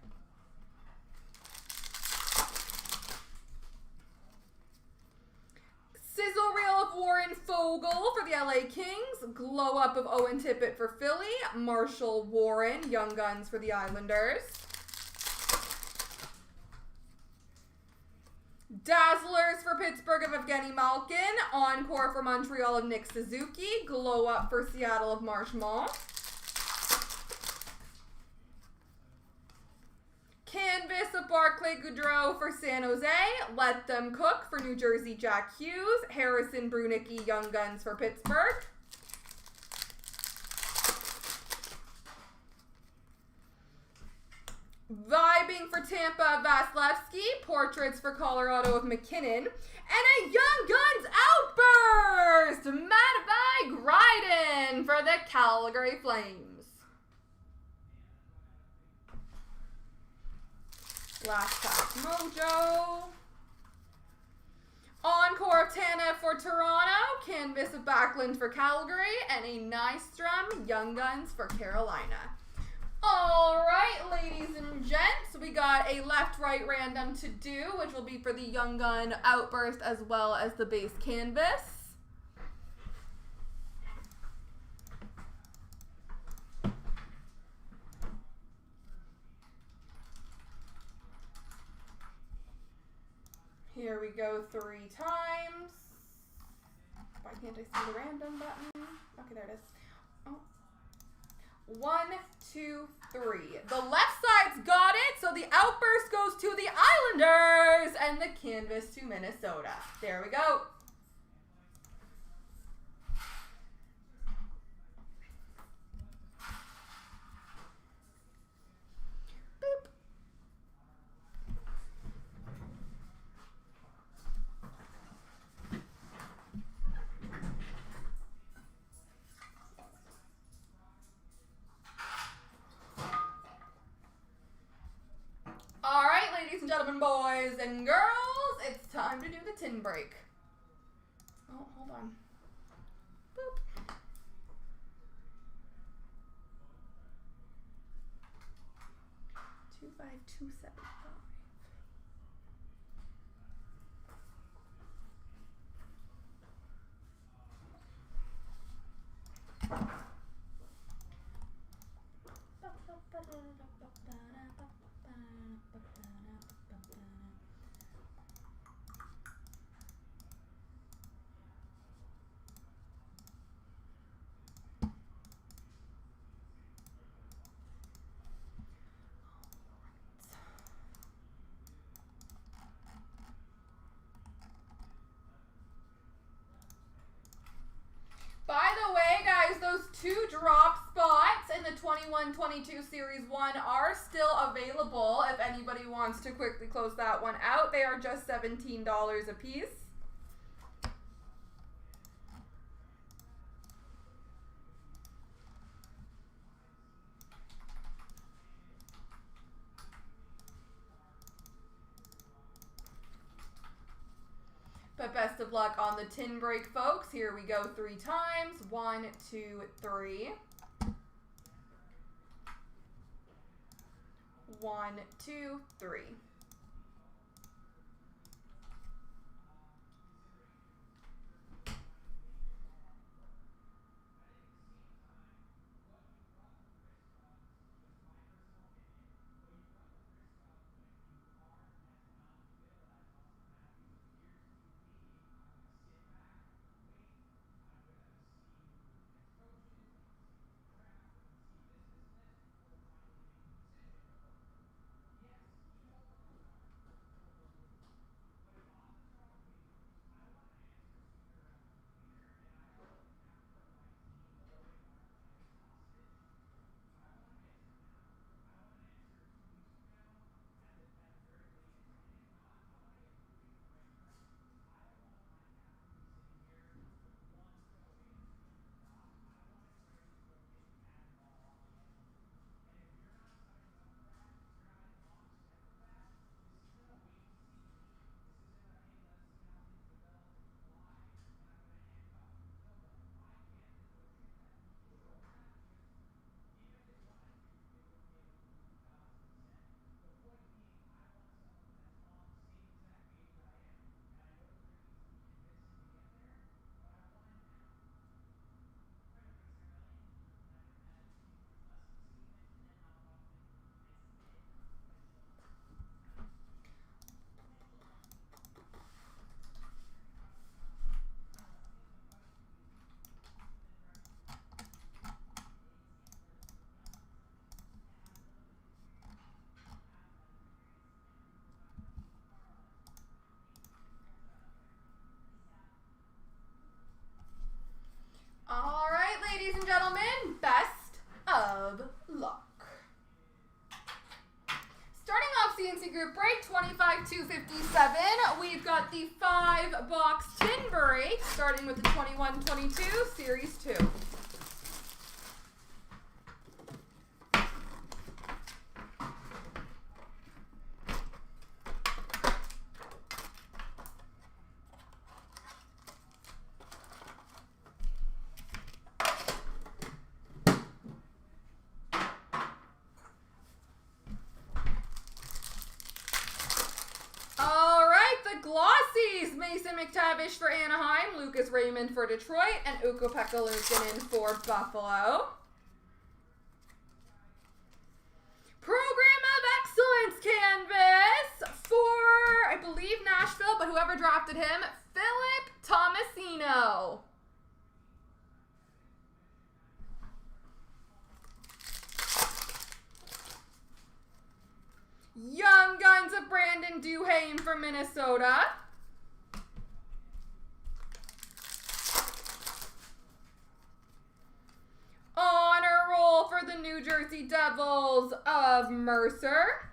Sizzle reel of Warren Fogle for the LA Kings. Glow up of Owen Tippett for Philly. Marshall Warren, Young Guns for the Islanders. Dazzlers for Pittsburgh of Evgeny Malkin. Encore for Montreal of Nick Suzuki. Glow up for Seattle of Marchmont. Canvas of Barclay Goodrow for San Jose. Let Them Cook for New Jersey, Jack Hughes. Harrison Brunicki, Young Guns for Pittsburgh. Vibing for Tampa, Vasilevsky. Portraits for Colorado of McKinnon. And a Young Guns outburst! Matvei Gryden for the Calgary Flames. Last pack mojo. Encore of Tanev for Toronto. Canvas of Backlund for Calgary. And a Nystrom Young Guns for Carolina. All right, ladies and gents, we got a left-right random to do, which will be for the Young Gun outburst as well as the base canvas. Here we go 3 times. Why can't I see the random button? Okay, there it is. Oh. 1, 2, 3. The left side's got it, so the outburst goes to the Islanders and the canvas to Minnesota. There we go. Boop. All right, ladies and gentlemen, boys and girls, it's time to do the tin break. Oh, hold on. Boop. Two, 5, 2, 7, 5. By the way, guys, those 2 drop spots in the 21-22 Series 1 are still available if anybody wants to quickly close that one out. They are just $17 a piece. But best of luck on the tin break, folks. Here we go 3 times. 1, 2, 3. 1, 2, 3. Group Break 25/257. We've got the 5-box tin break starting with the 21-22 Series 2. Glossies, Mason McTavish for Anaheim, Lucas Raymond for Detroit, and Ukko-Pekka Luukkonen for Buffalo. Program of Excellence canvas for, I believe, Nashville, but whoever drafted him, Philip Tomasino. Young Guns of Brandon Duhaime for Minnesota. Honor Roll for the New Jersey Devils of Mercer.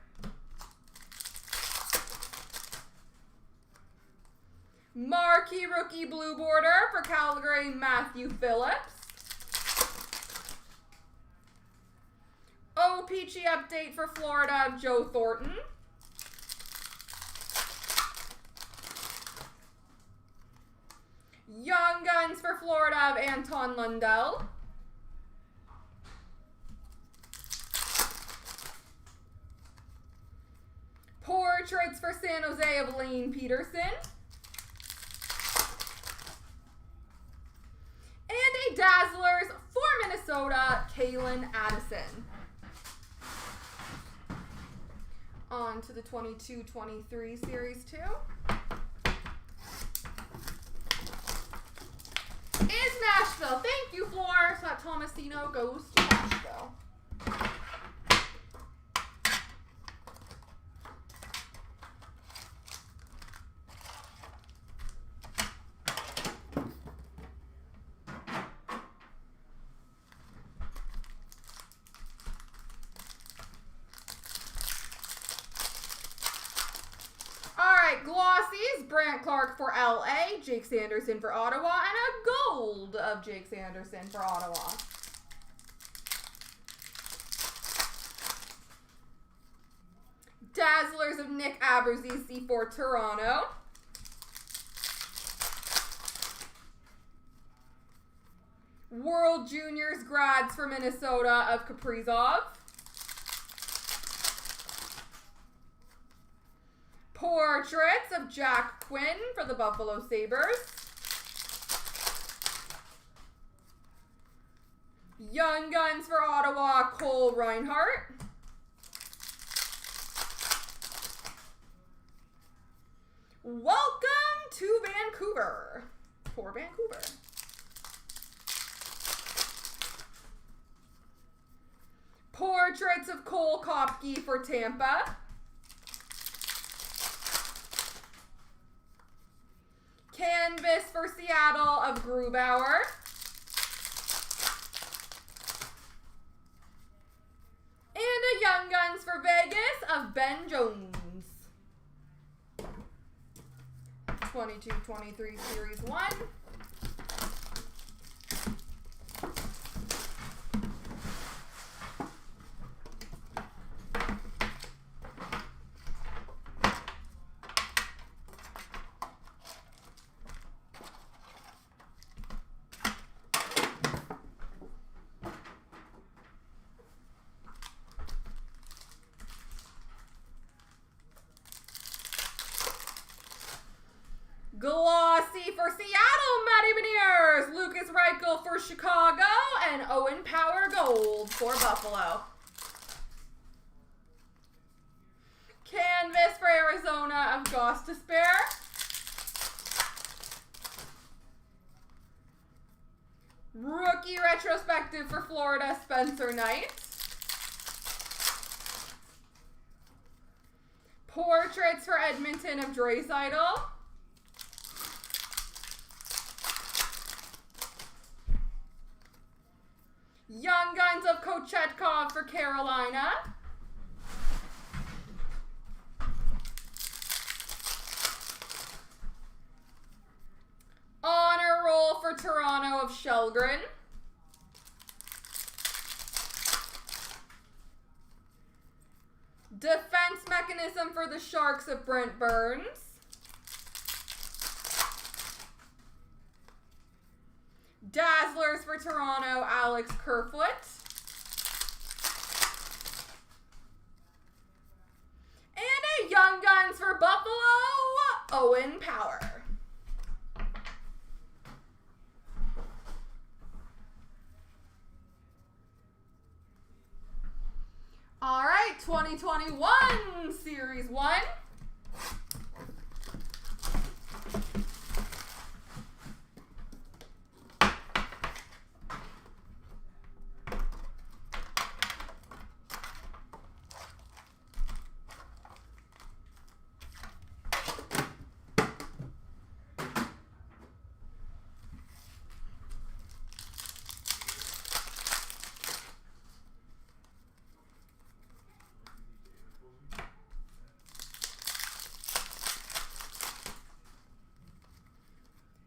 Marquee Rookie Blue Border for Calgary, Matthew Phillips. O-Peachy update for Florida of Joe Thornton. Young Guns for Florida of Anton Lundell. Portraits for San Jose of Lane Peterson. And a Dazzlers for Minnesota, Kalen Addison. On to the 22-23 Series 2. Is Nashville. Thank you, Floor. So that Tomasino goes to Nashville. Glossies, Brant Clark for LA, Jake Sanderson for Ottawa, and a gold of Jake Sanderson for Ottawa. Dazzlers of Nick Abruzzese for Toronto. World Juniors grads for Minnesota of Kaprizov. Portraits of Jack Quinn for the Buffalo Sabres. Young Guns for Ottawa, Cole Reinhardt. Welcome to Vancouver for Vancouver. Portraits of Cole Kopke for Tampa. Canvas for Seattle of Grubauer. And a Young Guns for Vegas of Ben Jones. 22-23 Series 1. Glossy for Seattle, Matty Beniers. Lucas Reichel for Chicago, and Owen Power Gold for Buffalo. Canvas for Arizona of Goss Despair. Rookie retrospective for Florida, Spencer Knight. Portraits for Edmonton of Draisaitl. Young Guns of Kochetkov for Carolina. Toronto of Shelgren. Defense mechanism for the Sharks of Brent Burns. Dazzlers for Toronto, Alex Kerfoot. And a Young Guns for Buffalo, Owen Power. All right, 2021 Series 1.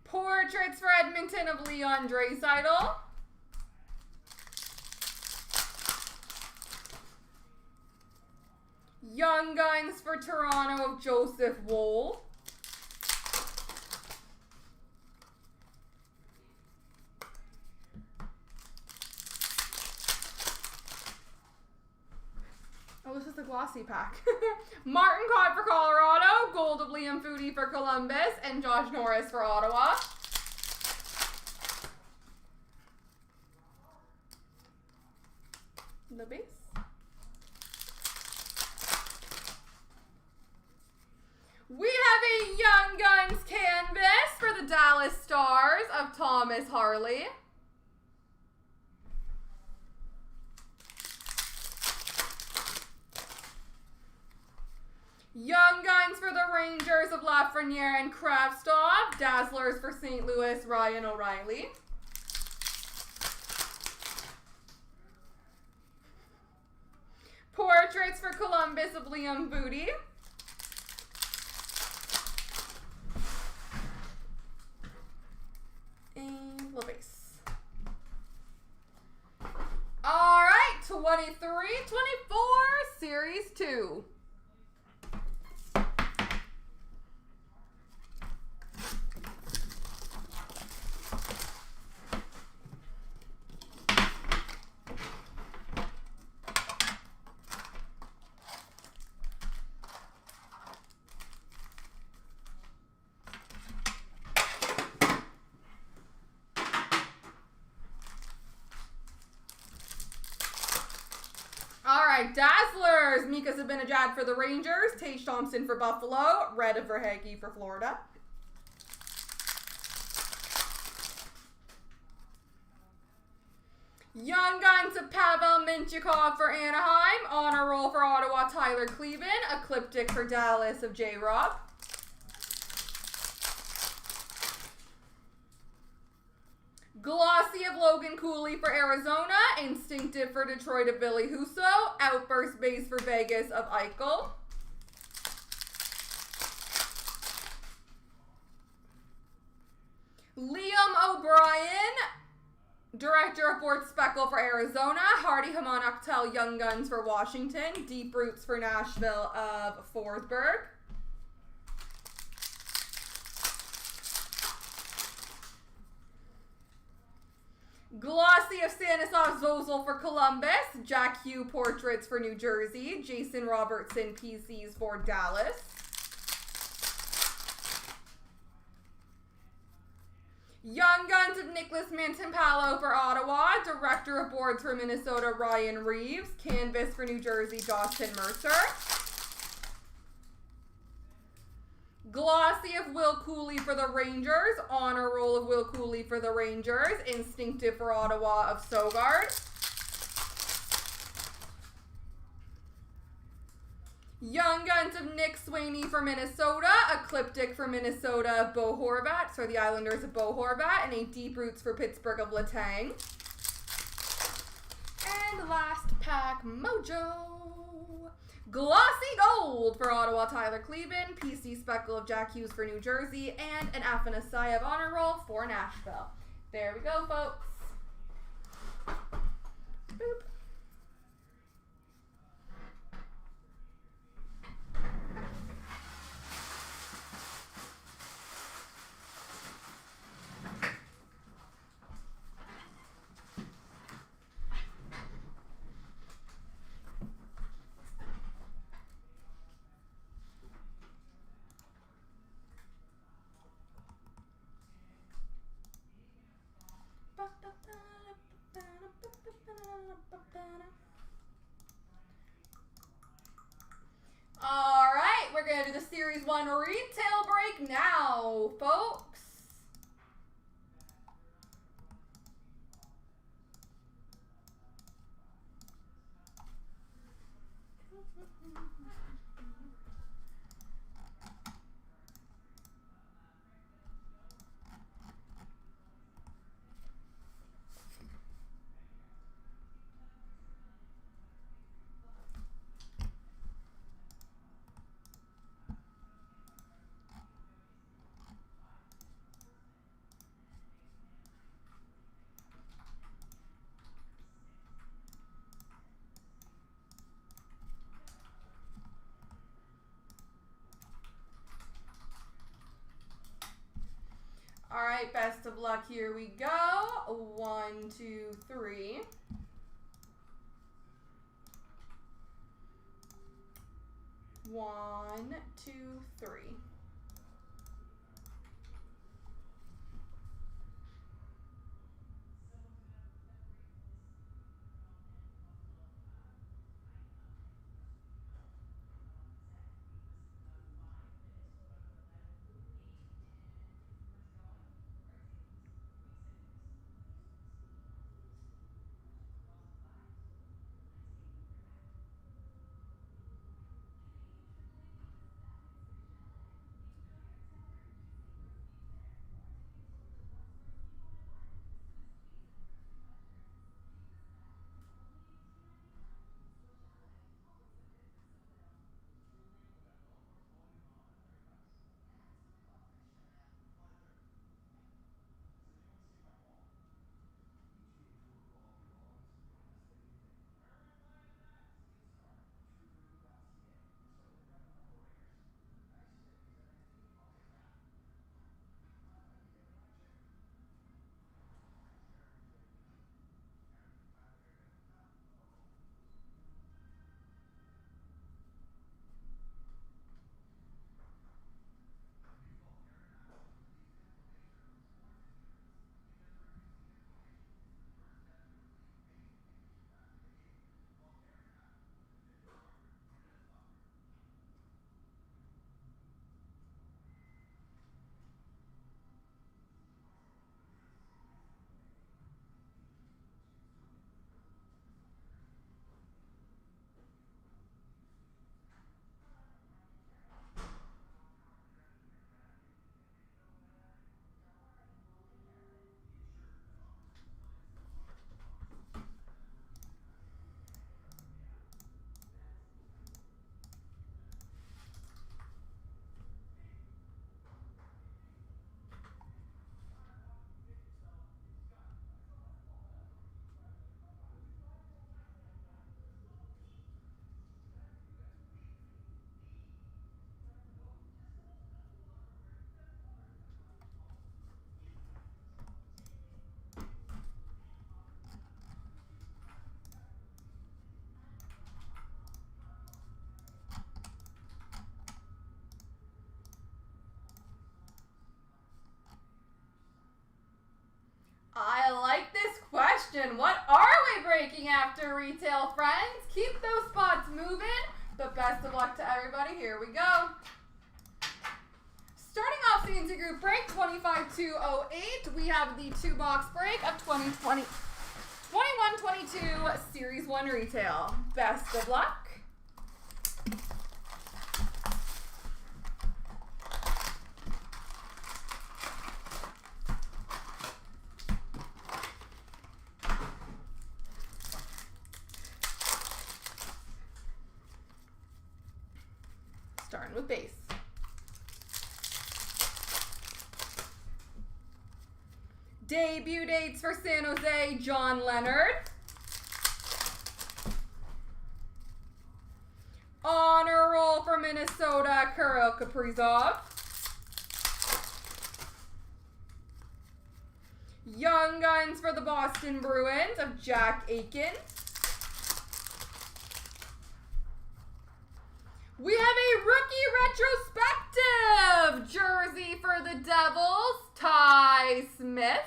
Portraits for Edmonton of Leon Draisaitl. Young Guns for Toronto of Joseph Woll. Oh, this is the glossy pack. Martin Cott for Colorado, Gold of Liam Foudy for Columbus, and Josh Norris for Ottawa. The base. We have a Young Guns canvas for the Dallas Stars of Thomas Harley. Young Guns for the Rangers of Lafreniere and Kravtsov. Dazzlers for St. Louis, Ryan O'Reilly. Portraits for Columbus of Liam Foudy. And LaBase. All right, 23-24, Series 2. All right, Dazzlers, Mika Zibanejad for the Rangers, Tage Thompson for Buffalo, Red of Verhaeghe for Florida. Young Guns of Pavel Mintyukov for Anaheim, Honor Roll for Ottawa, Tyler Cleven, Ecliptic for Dallas of J-Rob. Glossy of Logan Cooley for Arizona. Instinctive for Detroit of Billy Husso. Outburst Base for Vegas of Eichel. Liam O'Brien, Director of Fort Speckle for Arizona. Hardy Hamon Octel Young Guns for Washington. Deep Roots for Nashville of Forsberg. Glossy of Stanislav Zozul for Columbus. Jack Hugh Portraits for New Jersey. Jason Robertson PCs for Dallas. Young Guns of Nicholas Mantampalo for Ottawa. Director of Boards for Minnesota, Ryan Reeves. Canvas for New Jersey, Dawson Mercer. Glossy of Will Cooley for the Rangers. Honor Roll of Will Cooley for the Rangers. Instinctive for Ottawa of Sogard. Young Guns of Nick Swaney for Minnesota. Ecliptic for Minnesota of Bo Horvat. So the Islanders of Bo Horvat. And a Deep Roots for Pittsburgh of Letang. And last pack, Mojo. Glossy Gold for Ottawa, Tyler Cleven. PC Speckle of Jack Hughes for New Jersey. And an Afanasayev Honor Roll for Nashville. There we go, folks. Boop. All right, we're going to do the Series 1 retail break now, folks. All right, best of luck. Here we go. 1, 2, 3. 1, 2, 3. I like this question. What are we breaking after retail, friends? Keep those spots moving, but best of luck to everybody. Here we go. Starting off Cnc Group Break 25208, we have the 2-box break of 2020 21-22 Series 1 Retail. Best of luck. Starting with base. Debut dates for San Jose, John Leonard. Honor roll for Minnesota, Kirill Kaprizov. Young Guns for the Boston Bruins of Jack Aiken. We have a rookie retrospective jersey for the Devils, Ty Smith.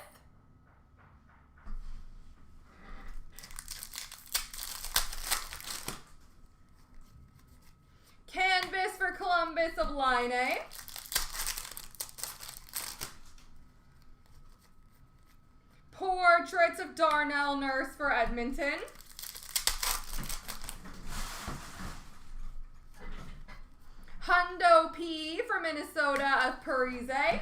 Canvas for Columbus of Line A. Portraits of Darnell Nurse for Edmonton. Hundo P for Minnesota of Parise.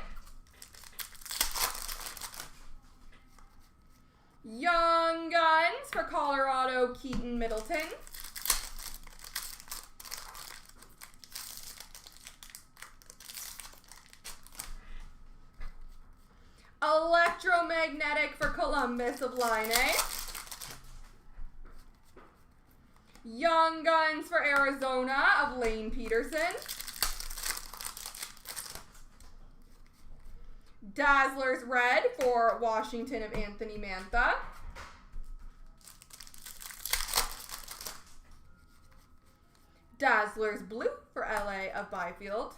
Young Guns for Colorado, Keaton Middleton. Electromagnetic for Columbus of Line A. Young Guns for Arizona of Lane Peterson. Dazzlers Red for Washington of Anthony Mantha. Dazzlers Blue for LA of Byfield.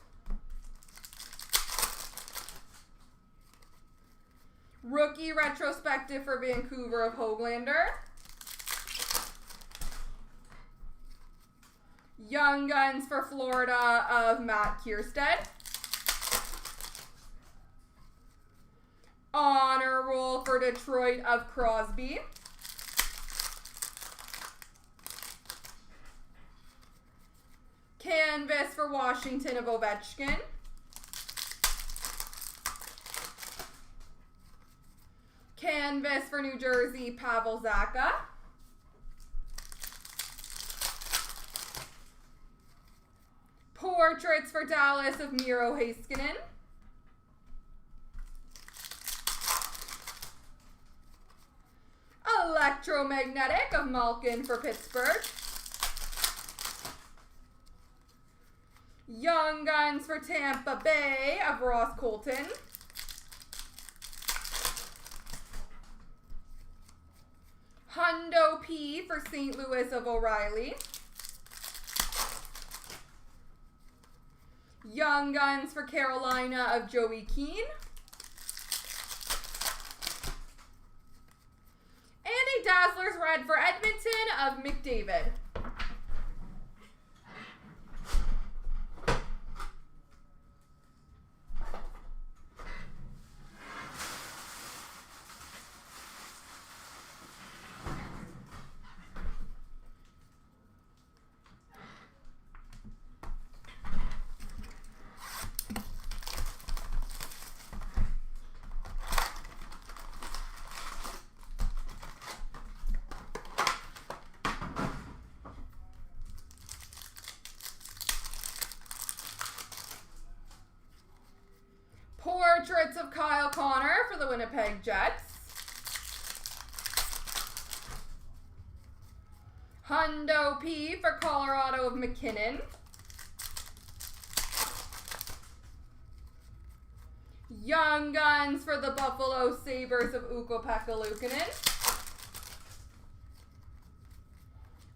Rookie retrospective for Vancouver of Hoglander. Young Guns for Florida of Matt Kierstead. Honor roll for Detroit of Crosby. Canvas for Washington of Ovechkin. Canvas for New Jersey, Pavel Zacha. Portraits for Dallas of Miro Heiskanen. Electromagnetic of Malkin for Pittsburgh. Young Guns for Tampa Bay of Ross Colton. Hundo P for St. Louis of O'Reilly. Young Guns for Carolina of Joey Keane. And a Dazzlers Red for Edmonton of McDavid. Portraits of Kyle Connor for the Winnipeg Jets. Hundo P for Colorado of McKinnon. Young Guns for the Buffalo Sabres of Ukko-Pekka Luukkonen.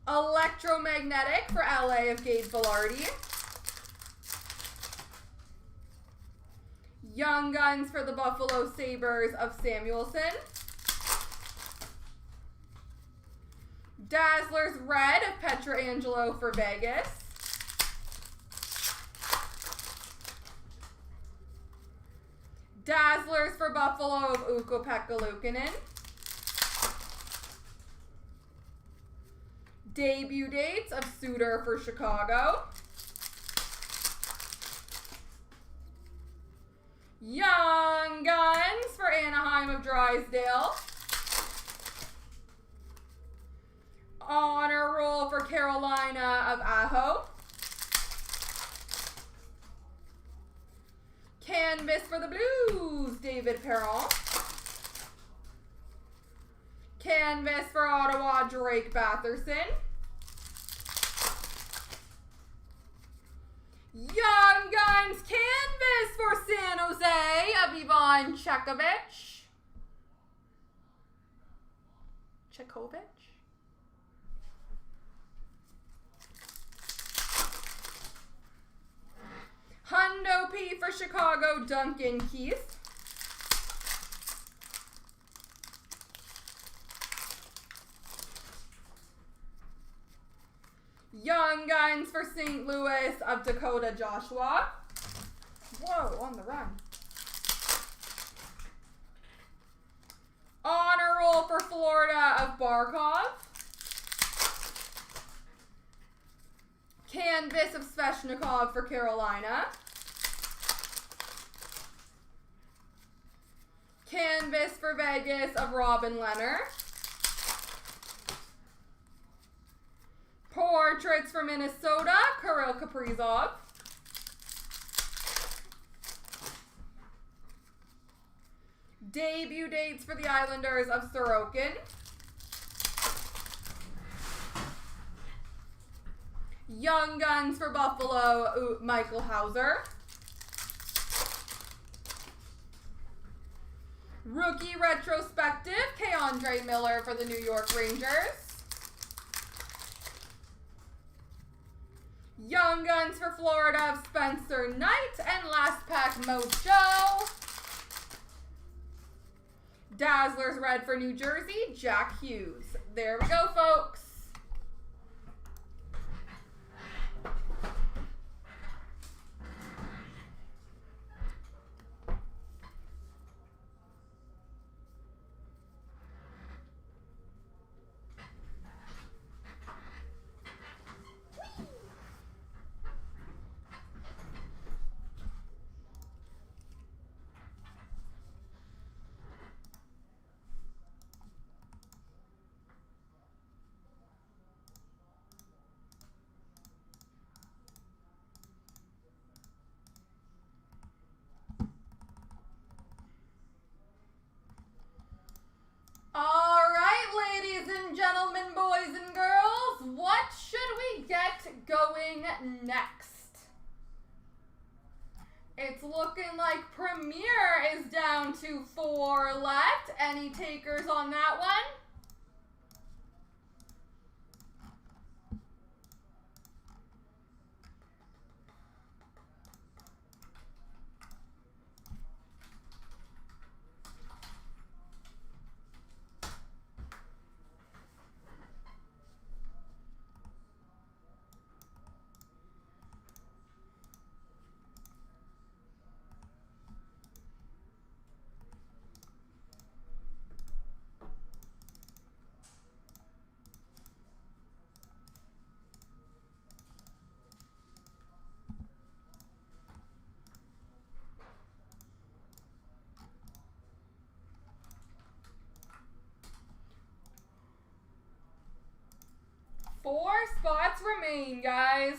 Electromagnetic for LA of Gabe Vilardi. Young Guns for the Buffalo Sabres of Samuelson. Dazzlers Red of Pietrangelo for Vegas. Dazzlers for Buffalo of Ukko-Pekka Luukkonen. Debut dates of Suter for Chicago. Young Guns for Anaheim of Drysdale. Honor roll for Carolina of Aho. Canvas for the Blues, David Perron. Canvas for Ottawa, Drake Batherson. Young Guns canvas for San Jose of Ivan Chekovic. Hundo P for Chicago, Duncan Keith. Young Guns for St. Louis of Dakota Joshua. Whoa, on the run. Honor Roll for Florida of Barkov. Canvas of Sveshnikov for Carolina. Canvas for Vegas of Robin Leonard. Portraits for Minnesota, Kirill Kaprizov. Debut dates for the Islanders of Sorokin. Young Guns for Buffalo, Michael Hauser. Rookie retrospective, K'Andre Miller for the New York Rangers. Young Guns for Florida of Spencer Knight. And last pack, Mojo. Dazzlers Red for New Jersey, Jack Hughes. There we go, folks. Going next. It's looking like Premier is down to 4 left. Any takers on that one? Four spots remain, guys.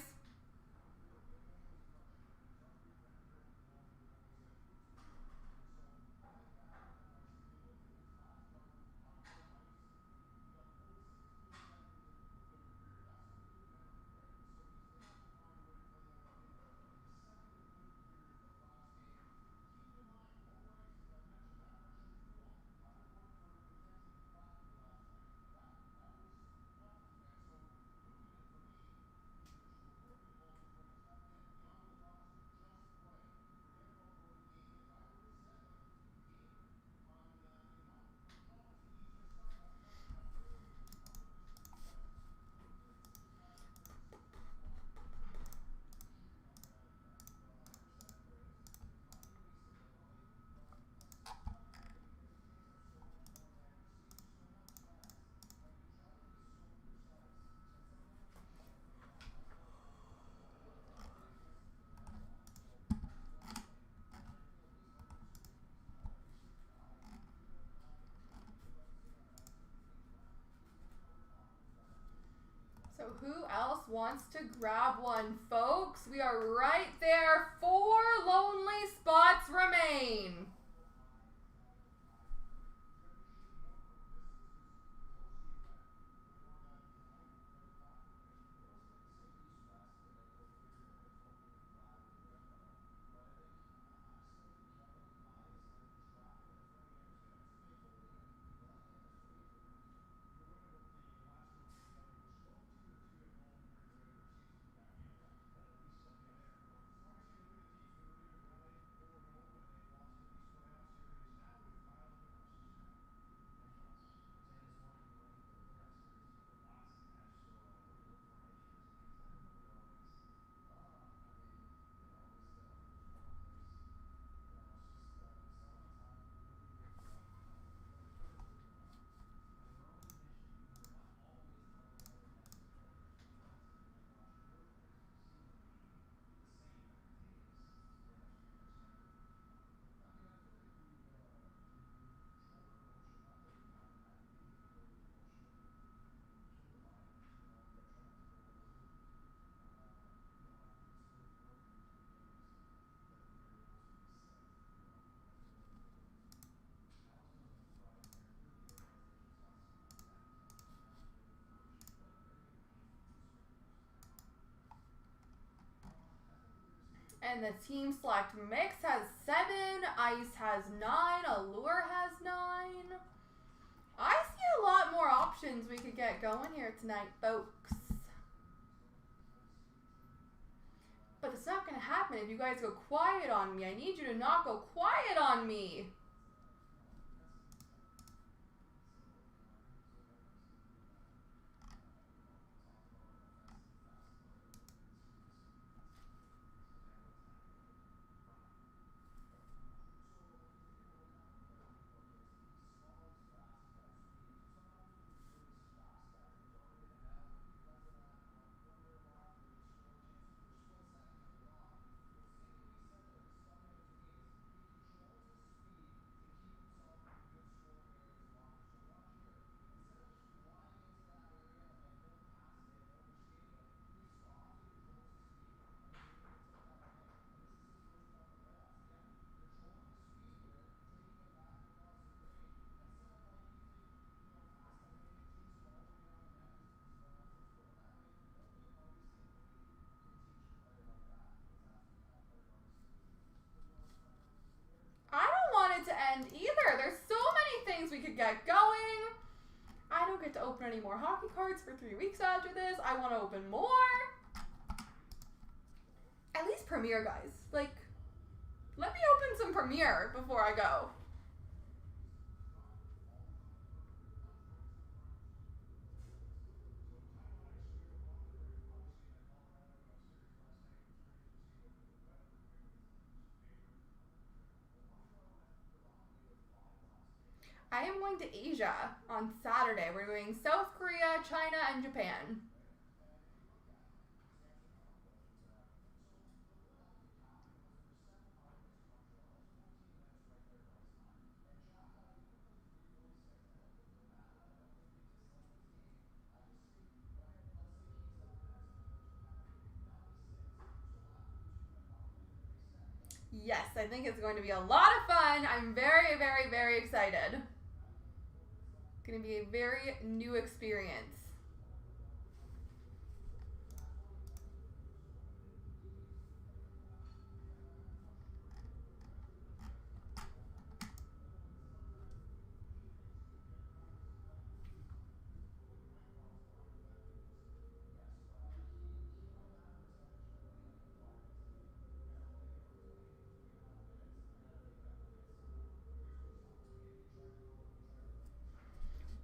So who else wants to grab one, folks? We are right there. 4 lonely spots remain. And the Team Select Mix has 7. Ice has 9. Allure has 9. I see a lot more options we could get going here tonight, folks. But it's not going to happen if you guys go quiet on me. I need you to not go quiet on me. I don't want it to end either. There's so many things we could get going. I don't get to open any more hockey cards for 3 weeks after this. I want to open more. At least Premier, guys. Like, let me open some Premier before I go. I am going to Asia on Saturday. We're doing South Korea, China, and Japan. Yes, I think it's going to be a lot of fun. I'm very, very, very excited. Going to be a very new experience.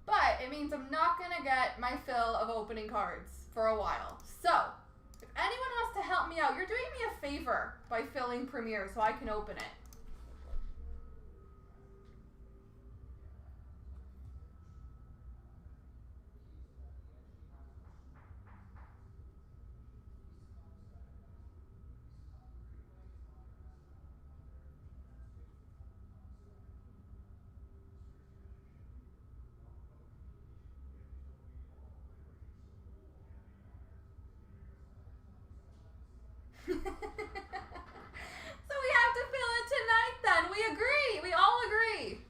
But it means I'm not going to get my fill of opening cards for a while. So, if anyone wants to help me out, you're doing me a favor by filling Premier so I can open it. So we have to fill it tonight then. We agree. We all agree.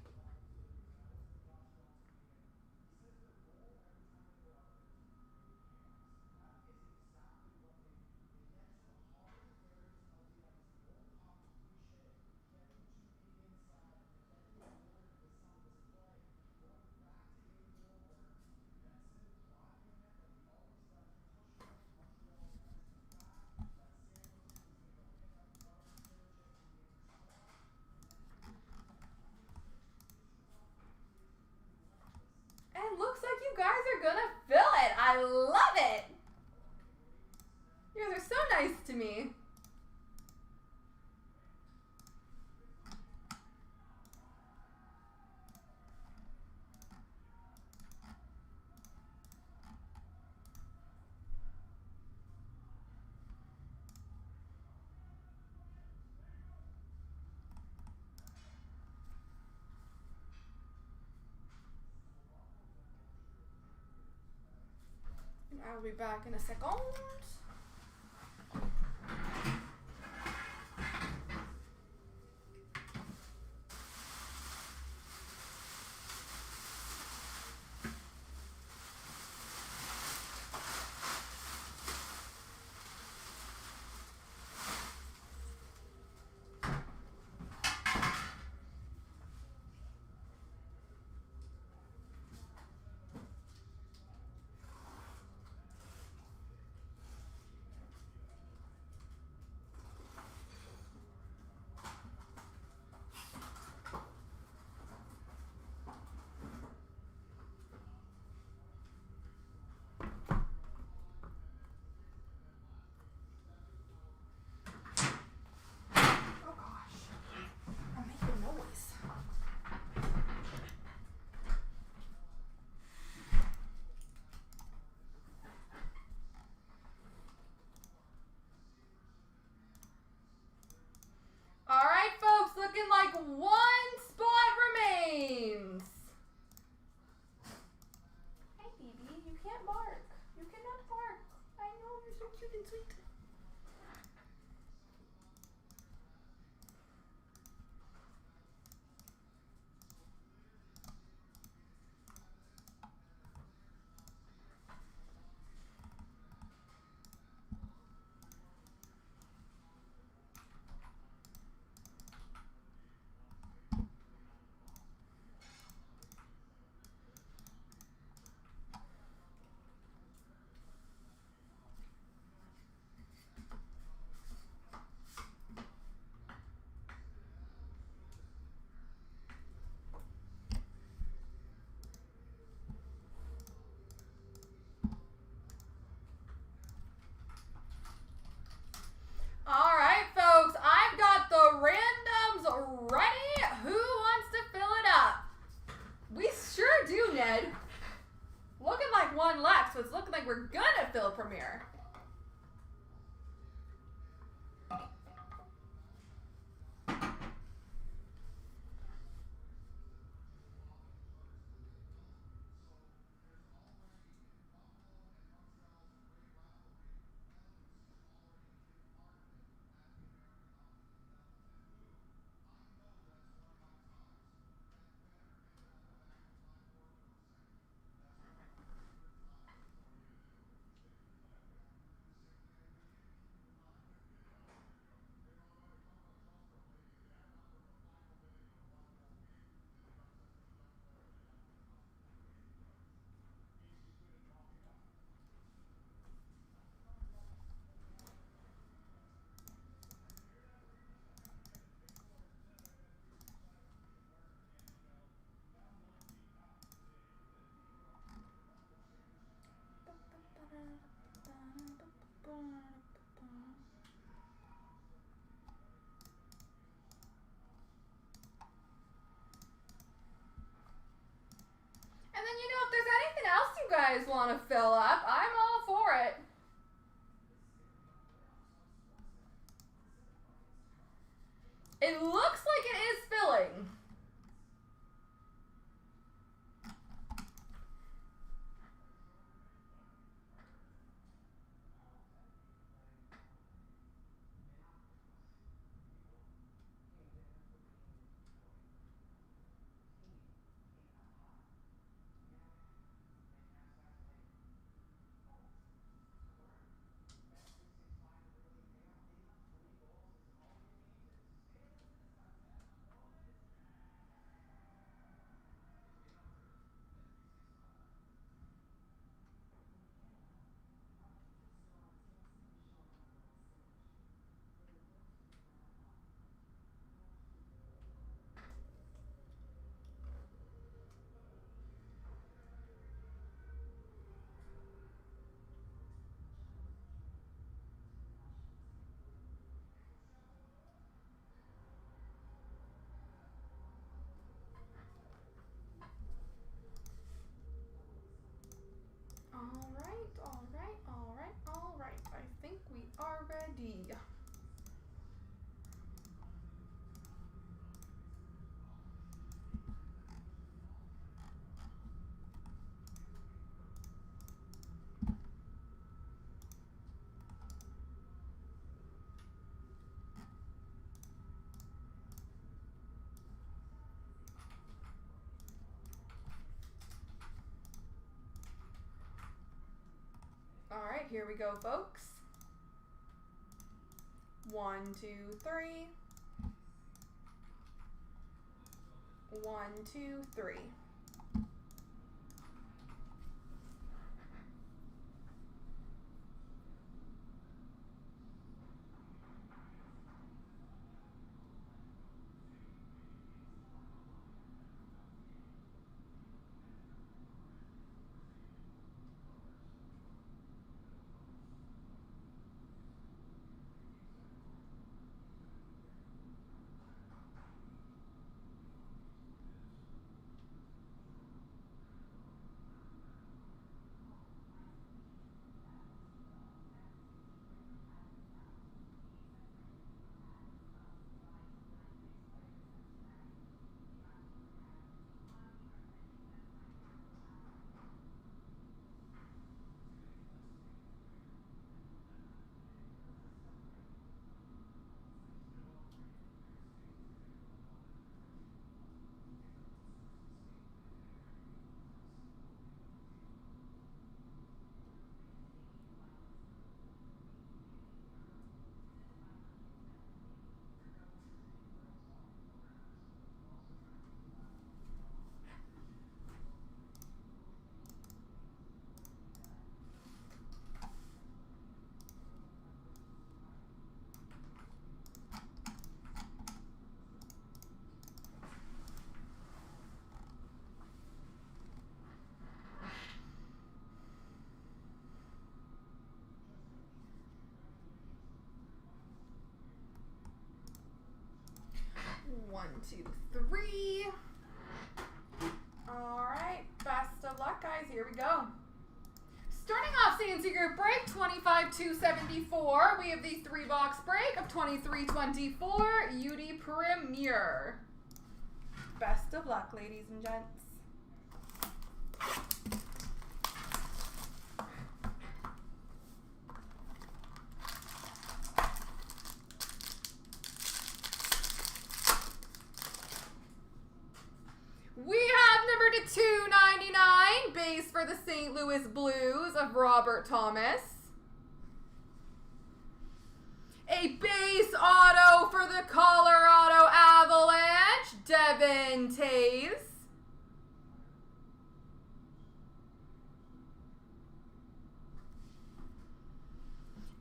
And looks like you guys are gonna fill it. I love it. You guys are so nice to me. And I'll be back in a second. can't bark. You cannot bark. I know, you're so cute and sweet. All right, folks, I've got the randoms ready. Who wants to fill it up? We sure do, Ned. Looking like one left, so it's looking like we're gonna fill Premier. And then, if there's anything else you guys want to fill up, I'm all for it. It looks like it is filling. All right. I think we are ready. All right, here we go, folks. 1, 2, 3. 1, 2, 3. 2, 3. All right, best of luck, guys. Here we go. Starting off CNC Group Break, 25-274. We have the 3-box break of 23-24 UD Premier. Best of luck, ladies and gents. We have number to 299, base for the St. Louis Blues of Robert Thomas. A base auto for the Colorado Avalanche, Devin Taves.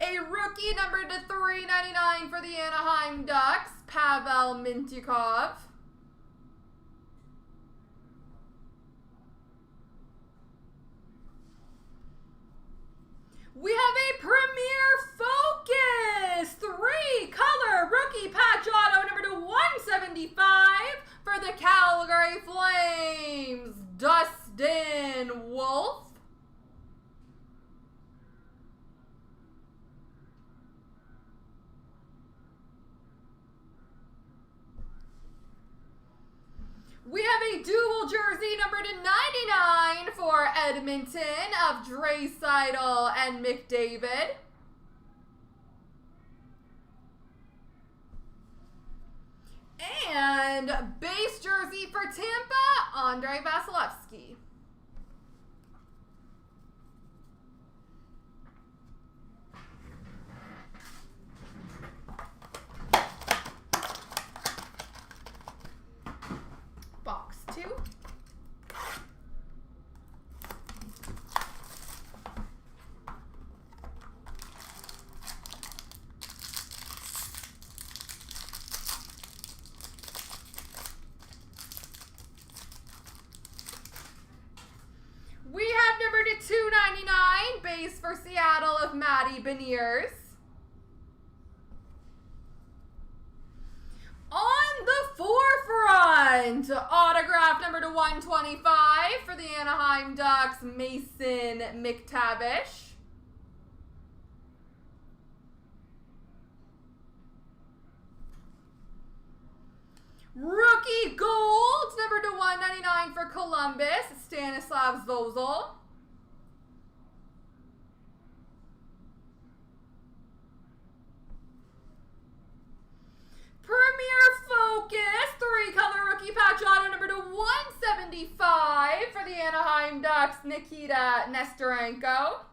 A rookie number to 399 for the Anaheim Ducks, Pavel Mintyukov. We have a Premier Focus 3-color rookie patch auto number to 175 for the Calgary Flames, Dustin Wolf. We have a dual jersey number to 99 for Edmonton of Draisaitl and McDavid. And base jersey for Tampa, Andrei Vasilevsky. Box 2. We have number to 299, base for Seattle of Matty Beniers. On the forefront, autograph number to 125 for the Anaheim Ducks, Mason McTavish. Rookie gold, number to 199 for Columbus, Stanislav Zozul. Premier Focus, 3-color rookie patch auto number to 175 for the Anaheim Ducks, Nikita Nestorenko.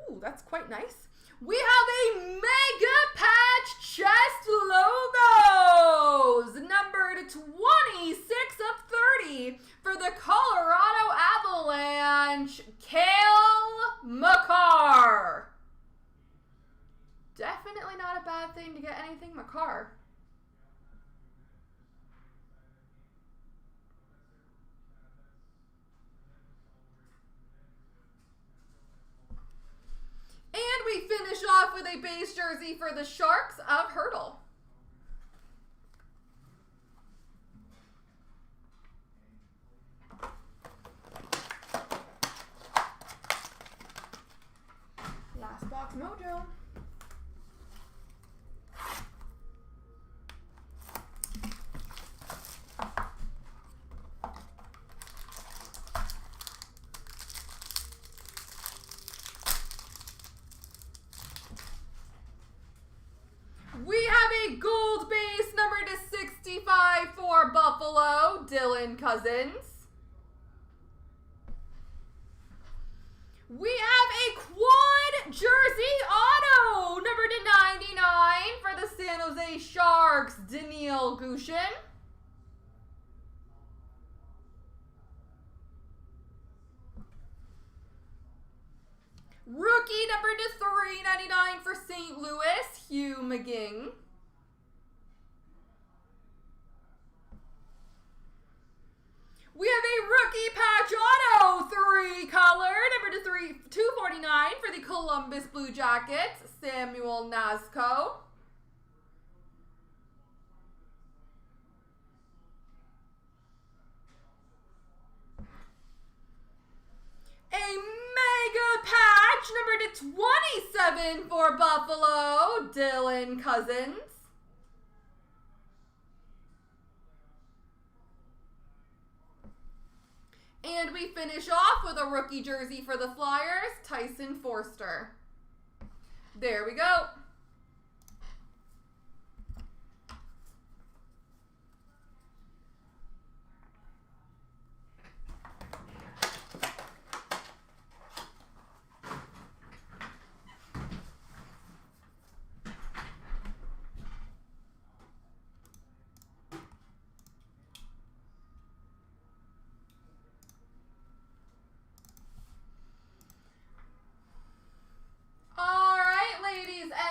Ooh, that's quite nice. We have a mega patch chest logos, numbered 26 of 30 for the Colorado Avalanche, Cale Makar. Definitely not a bad thing to get anything Makar. And we finish off with a base jersey for the Sharks of Hurdle. Last box mojo. We have a gold base number to 65 for Buffalo, Dylan Cousins. We have a quad jersey auto number to 99 for the San Jose Sharks, Daniil Gushin. Rookie number to 399 for St. Louis, Hugh McGing. We have a rookie patch auto, 3-color, number to $2.49 for the Columbus Blue Jackets, Samuel Nasco. A mega patch, number /27 for Buffalo, Dylan Cousins. And we finish off with a rookie jersey for the Flyers, Tyson Forster. There we go.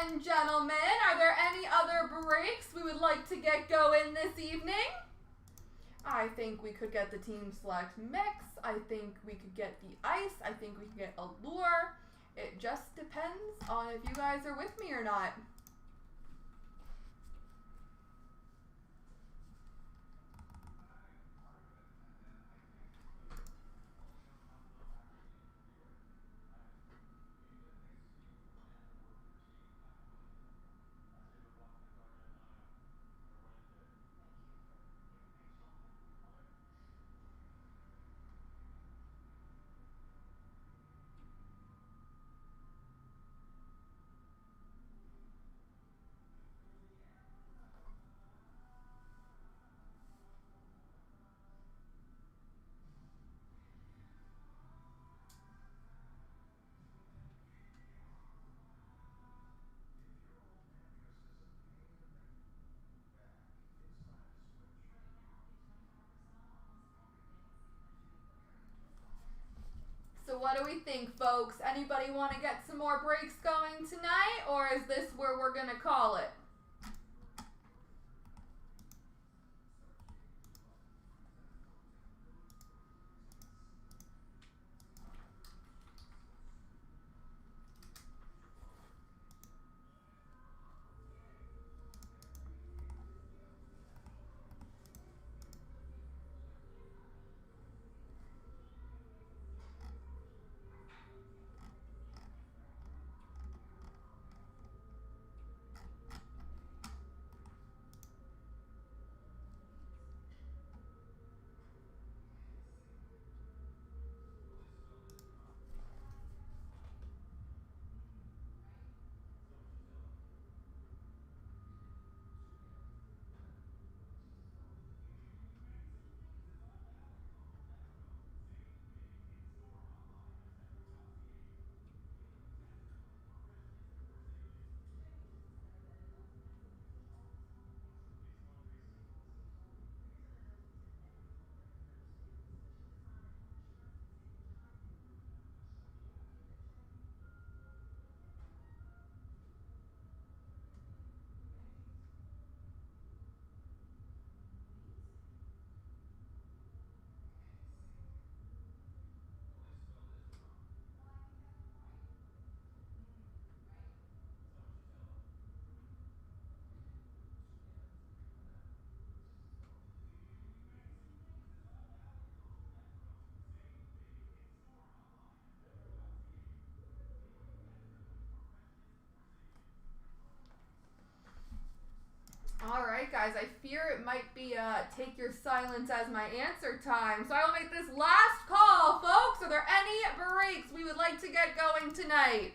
And gentlemen, are there any other breaks we would like to get going this evening? I think we could get the Team Select Mix. I think we could get the Ice. I think we could get Allure. It just depends on if you guys are with me or not. So what do we think, folks? Anybody want to get some more breaks going tonight, or is this where we're going to call it? All right, guys, I fear it might be take your silence as my answer time. So I will make this last call, folks. Are there any breaks we would like to get going tonight?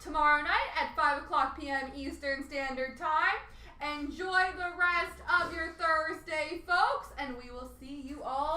tomorrow night at 5 o'clock p.m. Eastern Standard Time. Enjoy the rest of your Thursday, folks, and we will see you all